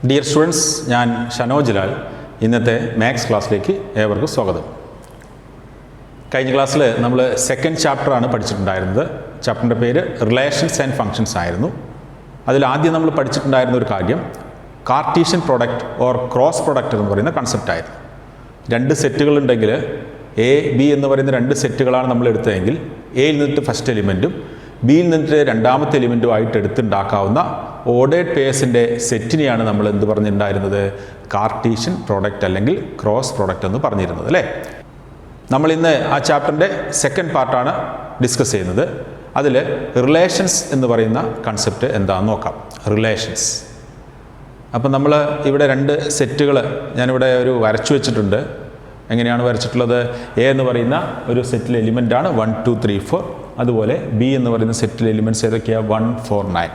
Dear students, ഞാൻ ഷനോജ് ലാൽ. ഇന്നത്തെ maths ക്ലാസ്സിലേക്ക് ഏവർക്കും സ്വാഗതം. കഴിഞ്ഞ ക്ലാസ്സിൽ നമ്മൾ സെക്കൻഡ് ചാപ്റ്ററാണ് പഠിച്ചിട്ടുണ്ടായിരുന്നത്. ചാപ്റ്ററിൻ്റെ പേര് റിലേഷൻസ് ആൻഡ് ഫങ്ഷൻസ് ആയിരുന്നു. അതിലാദ്യം നമ്മൾ പഠിച്ചിട്ടുണ്ടായിരുന്ന ഒരു കാര്യം Cartesian product or cross product എന്ന് പറയുന്ന കൺസെപ്റ്റായിരുന്നു. രണ്ട് സെറ്റുകളുണ്ടെങ്കിൽ എ ബി എന്ന് പറയുന്ന രണ്ട് സെറ്റുകളാണ് നമ്മൾ എടുത്തതെങ്കിൽ എയിൽ നിന്നിട്ട് ഫസ്റ്റ് എലിമെൻറ്റും ബിയിൽ നിന്നിട്ട് രണ്ടാമത്തെ എലിമെൻറ്റുമായിട്ട് എടുത്തുണ്ടാക്കാവുന്ന ഓർഡേഡ് പേഴ്സിൻ്റെ സെറ്റിനെയാണ് നമ്മൾ എന്ത് പറഞ്ഞിട്ടുണ്ടായിരുന്നത്? കാർട്ടീഷ്യൻ പ്രോഡക്റ്റ് അല്ലെങ്കിൽ ക്രോസ് പ്രോഡക്റ്റ് എന്ന് പറഞ്ഞിരുന്നത് അല്ലേ. നമ്മളിന്ന് ആ ചാപ്റ്ററിൻ്റെ സെക്കൻഡ് പാർട്ടാണ് ഡിസ്കസ് ചെയ്യുന്നത്. അതിൽ റിലേഷൻസ് എന്ന് പറയുന്ന കൺസെപ്റ്റ് എന്താണെന്ന് നോക്കാം. റിലേഷൻസ്. അപ്പം നമ്മൾ ഇവിടെ രണ്ട് സെറ്റുകൾ ഞാനിവിടെ ഒരു വരച്ചു വെച്ചിട്ടുണ്ട്. എങ്ങനെയാണ് വരച്ചിട്ടുള്ളത്? എ എന്ന് പറയുന്ന ഒരു സെറ്റിലെ എലിമെൻ്റാണ് 1 2 3 4. അതുപോലെ ബി എന്ന് പറയുന്ന സെറ്റിലെ എലിമെൻറ്റ്സ് ഏതൊക്കെയാണ്? 1 4 9.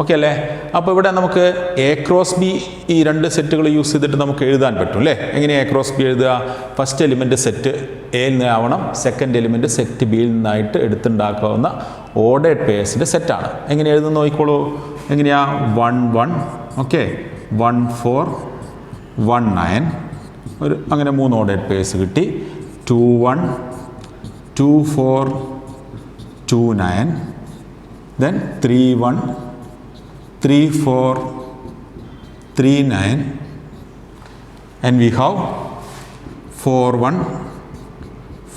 ഓക്കെ അല്ലേ? അപ്പോൾ ഇവിടെ നമുക്ക് എ ക്രോസ് ബി ഈ രണ്ട് സെറ്റുകൾ യൂസ് ചെയ്തിട്ട് നമുക്ക് എഴുതാൻ പറ്റും അല്ലേ. എങ്ങനെയാണ് എ ക്രോസ് ബി എഴുതുക? ഫസ്റ്റ് എലിമെൻറ്റ് സെറ്റ് എയിൽ നിന്നാവണം, സെക്കൻഡ് എലിമെൻറ്റ് സെറ്റ് ബിയിൽ നിന്നായിട്ട് എടുത്തുണ്ടാക്കാവുന്ന ഓർഡേഡ് പേഴ്സിൻ്റെ സെറ്റാണ്. എങ്ങനെ എഴുതുന്ന നോക്കിക്കോളൂ. എങ്ങനെയാണ്? 1 1, ഓക്കെ, 1 4 1 9. ഒരു അങ്ങനെ 3 ഓർഡേഡ് പേഴ്സ് കിട്ടി. 2 1 2 4 2 9, then 3 1 3 4 3 9, and we have 4 1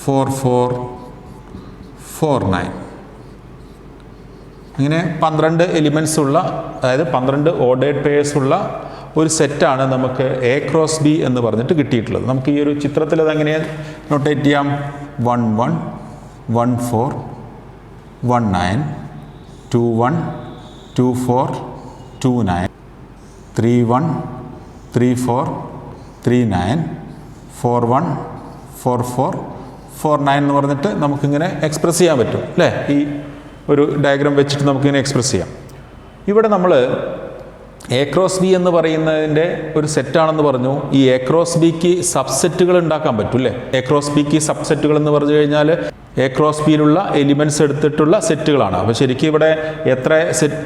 4 4 4 9. ഇങ്ങനെ 12 എലിമെൻറ്റ്സ് ഉള്ള, അതായത് 12 ഓർഡേഡ് പേഴ്സ് ഉള്ള ഒരു സെറ്റാണ് നമുക്ക് എ ക്രോസ് ബി എന്ന് പറഞ്ഞിട്ട് കിട്ടിയിട്ടുള്ളത്. നമുക്ക് ഈ ഒരു ചിത്രത്തിൽ അതെങ്ങനെ നൊട്ടേറ്റ് ചെയ്യാം? 1 1 1 4 1 9 2 1 2 4 2 9 3 1 3 4 3 9 4 1 4 4 4 9 എന്ന് പറഞ്ഞിട്ട് നമുക്കിങ്ങനെ എക്സ്പ്രസ് ചെയ്യാൻ പറ്റും അല്ലേ. ഈ ഒരു ഡയഗ്രാം വെച്ചിട്ട് നമുക്കിങ്ങനെ എക്സ്പ്രസ് ചെയ്യാം. ഇവിടെ നമ്മൾ എ ക്രോസ് ബി എന്ന് പറയുന്നതിൻ്റെ ഒരു സെറ്റാണെന്ന് പറഞ്ഞു. ഈ എ ക്രോസ് ബിക്ക് സബ്സെറ്റുകൾ ഉണ്ടാക്കാൻ പറ്റും അല്ലേ. എ ക്രോസ് ബിക്ക് സബ്സെറ്റുകൾ എന്ന് പറഞ്ഞു കഴിഞ്ഞാൽ എ ക്രോസ് ബിയിലുള്ള എലിമെൻറ്റ്സ് എടുത്തിട്ടുള്ള സെറ്റുകളാണ്. അപ്പോൾ ശരിക്കും ഇവിടെ എത്ര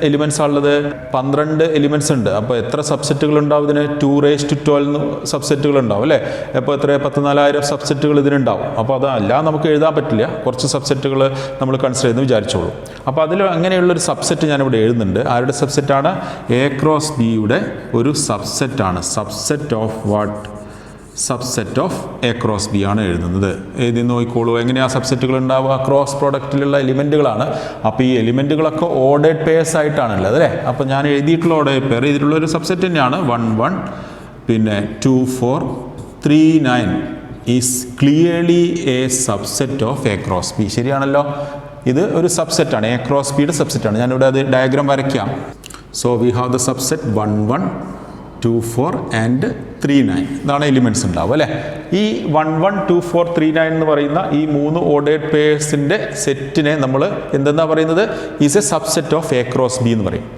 എലിമെൻറ്റ്സ് ആണുള്ളത്? 12 എലിമെൻറ്റ്സ് ഉണ്ട്. അപ്പോൾ എത്ര സബ്സെറ്റുകൾ ഉണ്ടാവും ഇതിന്? 2⁻12 സബ്സെറ്റുകൾ ഉണ്ടാവും അല്ലേ. അപ്പോൾ എത്ര? 14,000 സബ്സെറ്റുകൾ ഇതിനുണ്ടാവും. അപ്പോൾ അതെല്ലാം നമുക്ക് എഴുതാൻ പറ്റില്ല. കുറച്ച് സബ്സെറ്റുകൾ നമ്മൾ കൺസിഡർ ചെയ്ത് വിചാരിച്ചോളൂ. അപ്പോൾ അതിൽ അങ്ങനെയുള്ളൊരു സബ്സെറ്റ് ഞാനിവിടെ എഴുതുന്നുണ്ട്. ആരുടെ സബ്സെറ്റാണ്? എ ക്രോസ് ബിയുടെ ഒരു സബ്സെറ്റാണ്. Subset of what? Subset of A cross B ആണ് എഴുതുന്നത്. എഴുതി നോക്കിക്കോളൂ. എങ്ങനെയാണ് സബ്സെറ്റുകൾ ഉണ്ടാവുക? ക്രോസ് പ്രോഡക്റ്റിലുള്ള എലിമെൻറ്റുകളാണ്. അപ്പോൾ ഈ എലിമെൻറ്റുകളൊക്കെ ഓർഡേഡ് പേഴ്സ് ആയിട്ടാണുള്ളത് അല്ലേ. അപ്പോൾ ഞാൻ എഴുതിയിട്ടുള്ള ഓർഡേഡ് പെയർ ഇതിലുള്ള ഒരു സബ്സെറ്റ് തന്നെയാണ്. 1 1 പിന്നെ 2 4 3 9 is clearly A subset of A cross B. ശരിയാണല്ലോ. ഇത് ഒരു സബ്സെറ്റാണ്, എ ക്രോസ് ബിയുടെ സബ്സെറ്റാണ്. ഞാനിവിടെ അത് ഡയഗ്രാം വരയ്ക്കാം. So we have the subset 1 1 2 4 and 3 9. ഇതാണ് എലിമെൻറ്റ്സ് ഉണ്ടാവും അല്ലേ. ഈ 1 1 2 4 3 9 എന്ന് പറയുന്ന ഈ 3 ഓർഡേഡ് പേഴ്സിൻ്റെ സെറ്റിനെ നമ്മൾ എന്തെന്നാണ് പറയുന്നത്? Is A subset of A cross B എന്ന് പറയും.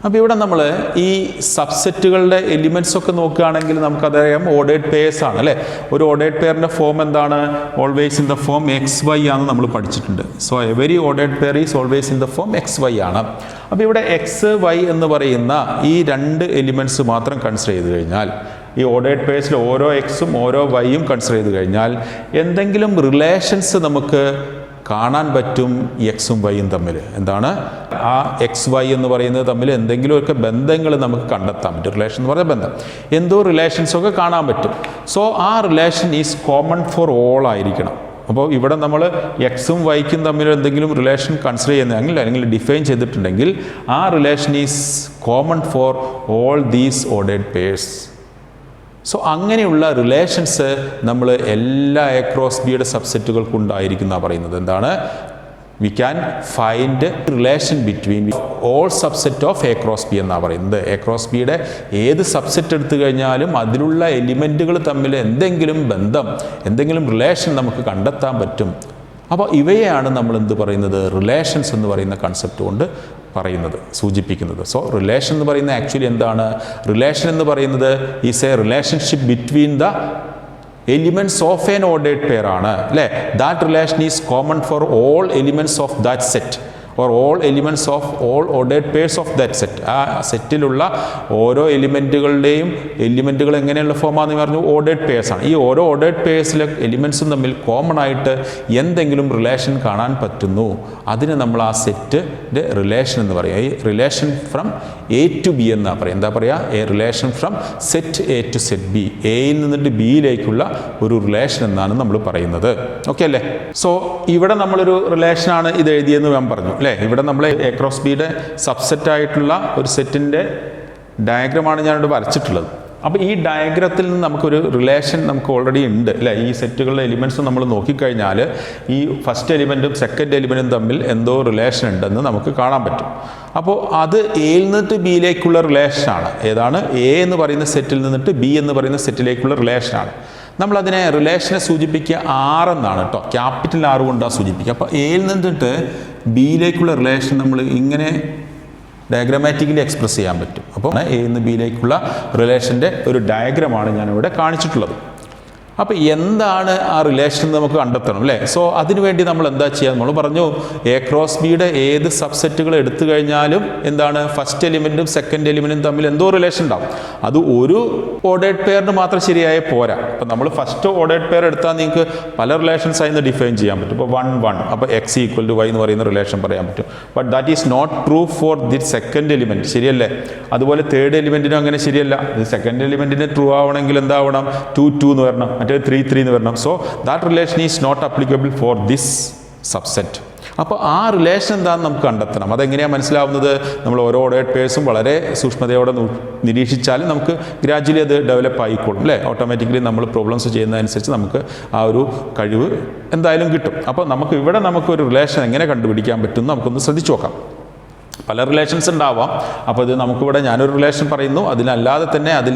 അപ്പോൾ ഇവിടെ നമ്മൾ ഈ സബ്സെറ്റുകളുടെ എലിമെൻറ്റ്സ് ഒക്കെ നോക്കുകയാണെങ്കിൽ നമുക്കതറിയാം ഓർഡേഡ് പേഴ്സ് ആണ് അല്ലേ. ഒരു ഓർഡേഡ് പെയറിൻ്റെ ഫോം എന്താണ്? Always in the form XY ആണെന്ന് നമ്മൾ പഠിച്ചിട്ടുണ്ട്. So every ordered pair is always in the form XY ആണ്. അപ്പോൾ ഇവിടെ XY എന്ന് പറയുന്ന ഈ രണ്ട് എലിമെൻറ്റ്സ് മാത്രം കൺസിഡർ ചെയ്ത് കഴിഞ്ഞാൽ, ഈ ഓർഡേഡ് പേഴ്സിൽ ഓരോ എക്സും ഓരോ വൈയും കൺസിഡർ ചെയ്ത് കഴിഞ്ഞാൽ എന്തെങ്കിലും റിലേഷൻസ് നമുക്ക് കാണാൻ പറ്റും എക്സും വൈയും തമ്മിൽ. എന്താണ്? ആ XY എന്ന് പറയുന്നത് തമ്മിൽ എന്തെങ്കിലുമൊക്കെ ബന്ധങ്ങൾ നമുക്ക് കണ്ടെത്താൻ പറ്റും. റിലേഷൻ എന്ന് പറഞ്ഞാൽ ബന്ധം, എന്തോ റിലേഷൻസൊക്കെ കാണാൻ പറ്റും. സോ ആ relation is common for all ആയിരിക്കണം. അപ്പോൾ ഇവിടെ നമ്മൾ എക്സും വൈക്കും തമ്മിൽ എന്തെങ്കിലും റിലേഷൻ കൺസിഡർ ചെയ്യുന്നതെങ്കിൽ അല്ലെങ്കിൽ ഡിഫൈൻ ചെയ്തിട്ടുണ്ടെങ്കിൽ ആ relation is common for all these ordered purse. So അങ്ങനെയുള്ള റിലേഷൻസ് നമ്മൾ എല്ലാ എ ക്രോസ് ബിയുടെ സബ്സെറ്റുകൾക്കും ഉണ്ടായിരിക്കുന്നതാണ് പറയുന്നത്. എന്താണ്? We can find relation between all subset of A cross B എന്നാണ് പറയുന്നത്. എ ക്രോസ് ബിയുടെ ഏത് സബ്സെറ്റ് എടുത്തു കഴിഞ്ഞാലും അതിലുള്ള എലിമെൻറ്റുകൾ തമ്മിൽ എന്തെങ്കിലും ബന്ധം, എന്തെങ്കിലും റിലേഷൻ നമുക്ക് കണ്ടെത്താൻ പറ്റും. അപ്പോൾ ഇവയെയാണ് നമ്മൾ എന്ത് പറയുന്നത്? റിലേഷൻസ് എന്ന് പറയുന്ന കൺസെപ്റ്റ് കൊണ്ട് പറയുന്നത്, സൂചിപ്പിക്കുന്നത്. സോ റിലേഷൻ എന്ന് പറയുന്നത് ആക്ച്വലി എന്താണ്? റിലേഷൻ എന്ന് പറയുന്നത് is A relationship between the elements of N ordered pair ആണ് അല്ലേ. That relation is common for all elements of that set. Or all elements of all ordered pairs of that set. ആ സെറ്റിലുള്ള ഓരോ എലിമെൻറ്റുകൾ എങ്ങനെയുള്ള ഫോമാണെന്ന് പറഞ്ഞു, ordered pairs ആണ്. ഈ ഓരോ ordered പെയർസിലെ എലിമെൻറ്റ്സും തമ്മിൽ കോമൺ ആയിട്ട് എന്തെങ്കിലും റിലേഷൻ കാണാൻ പറ്റുന്നു, അതിന് നമ്മൾ ആ സെറ്റിൻ്റെ റിലേഷൻ എന്ന് പറയുക. ഈ relation from A to B എന്നാണ് പറയുക. എന്താ പറയുക? A relation from set A to set B. എയിൽ നിന്നിട്ട് ബിയിലേക്കുള്ള ഒരു റിലേഷൻ എന്നാണ് നമ്മൾ പറയുന്നത്. ഓക്കെ അല്ലേ? സോ ഇവിടെ നമ്മളൊരു റിലേഷനാണ് ഇത് എഴുതിയെന്ന് ഞാൻ പറഞ്ഞു അല്ലേ. ഇവിടെ നമ്മൾ എ ക്രോസ് ബിയുടെ സബ്സെറ്റ് ആയിട്ടുള്ള ഒരു സെറ്റിൻ്റെ ഡയഗ്രമാണ് ഞാനിവിടെ വരച്ചിട്ടുള്ളത്. അപ്പോൾ ഈ ഡയഗ്രത്തിൽ നിന്ന് നമുക്കൊരു റിലേഷൻ നമുക്ക് ഓൾറെഡി ഉണ്ട് അല്ലേ. ഈ സെറ്റുകളുടെ എലിമെൻറ്റ്സ് നമ്മൾ നോക്കിക്കഴിഞ്ഞാൽ ഈ ഫസ്റ്റ് എലിമെൻറ്റും സെക്കൻഡ് എലിമെൻറ്റും തമ്മിൽ എന്തോ റിലേഷൻ ഉണ്ടെന്ന് നമുക്ക് കാണാൻ പറ്റും. അപ്പോൾ അത് എയിൽ നിന്നിട്ട് ബിയിലേക്കുള്ള റിലേഷനാണ്. ഏതാണ്? എ എന്ന് പറയുന്ന സെറ്റിൽ നിന്നിട്ട് ബി എന്ന് പറയുന്ന സെറ്റിലേക്കുള്ള റിലേഷനാണ്. നമ്മളതിനെ റിലേഷനെ സൂചിപ്പിക്കുക ആർ എന്നാണ് കേട്ടോ, ക്യാപിറ്റൽ ആർ കൊണ്ടാണ് സൂചിപ്പിക്കുക. അപ്പോൾ എയിൽ നിന്നിട്ട് ബിയിലേക്കുള്ള റിലേഷൻ നമ്മൾ ഇങ്ങനെ ഡയഗ്രമാറ്റിക്കലി എക്സ്പ്രസ് ചെയ്യാൻ പറ്റും. അപ്പോൾ എ നിന്ന് ബിയിലേക്കുള്ള റിലേഷൻ്റെ ഒരു ഡയഗ്രമാണ് ഞാനിവിടെ കാണിച്ചിട്ടുള്ളത്. അപ്പോൾ എന്താണ് ആ റിലേഷൻ നമുക്ക് കണ്ടെത്തണം അല്ലേ. സോ അതിനുവേണ്ടി നമ്മൾ എന്താ ചെയ്യുക? നമ്മൾ പറഞ്ഞു എ ക്രോസ് ബിയുടെ ഏത് സബ്സെറ്റുകൾ എടുത്തു കഴിഞ്ഞാലും എന്താണ്, ഫസ്റ്റ് എലിമെൻറ്റും സെക്കൻഡ് എലിമെൻറ്റും തമ്മിൽ എന്തോ റിലേഷൻ ഉണ്ടാവും. അത് ഒരു ഓർഡേർഡ് പെയറിന് മാത്രം ശരിയായ പോരാ. അപ്പോൾ നമ്മൾ ഫസ്റ്റ് ഓർഡേർഡ് പെയർ എടുത്താൽ നിങ്ങൾക്ക് പല റിലേഷൻസ് ആയി ഡിഫൈൻ ചെയ്യാൻ പറ്റും. ഇപ്പോൾ 1 1 അപ്പോൾ എക്സ് ഈക്വൽ ടു വൈ എന്ന് പറയുന്ന റിലേഷൻ പറയാൻ പറ്റും. But that is not true for the second element, ശരിയല്ലേ? അതുപോലെ തേർഡ് എലിമെൻറ്റിനും അങ്ങനെ ശരിയല്ല. ഇത് സെക്കൻഡ് എലിമെൻറ്റിന് ട്രൂ ആവണമെങ്കിൽ എന്താവണം? 2 2 എന്ന് വരണം, 3 3 എന്ന് വരണം. So that relation is not applicable for this subset. അപ്പോൾ ആ റിലേഷൻ എന്താണെന്ന് നമുക്ക് കണ്ടെത്തണം. അതെങ്ങനെയാണ് മനസ്സിലാവുന്നത്? നമ്മൾ ഓരോ ഓർഡേർഡ് പെയർസും വളരെ സൂക്ഷ്മതയോടെ നിരീക്ഷിച്ചാൽ നമുക്ക് ഗ്രാജുവലി അത് ഡെവലപ്പ് ആയിക്കോളും അല്ലേ. ഓട്ടോമാറ്റിക്കലി നമ്മൾ പ്രോബ്ലംസ് ചെയ്യുന്നതനുസരിച്ച് നമുക്ക് ആ ഒരു കഴിവ് എന്തായാലും കിട്ടും. അപ്പോൾ നമുക്ക് ഇവിടെ നമുക്കൊരു റിലേഷൻ എങ്ങനെ കണ്ടുപിടിക്കാൻ പറ്റും നമുക്കൊന്ന് ശ്രദ്ധിച്ചു നോക്കാം. പല റിലേഷൻസ് ഉണ്ടാവാം. അപ്പോൾ ഇത് നമുക്കിവിടെ ഞാനൊരു റിലേഷൻ പറയുന്നു, അതിൽ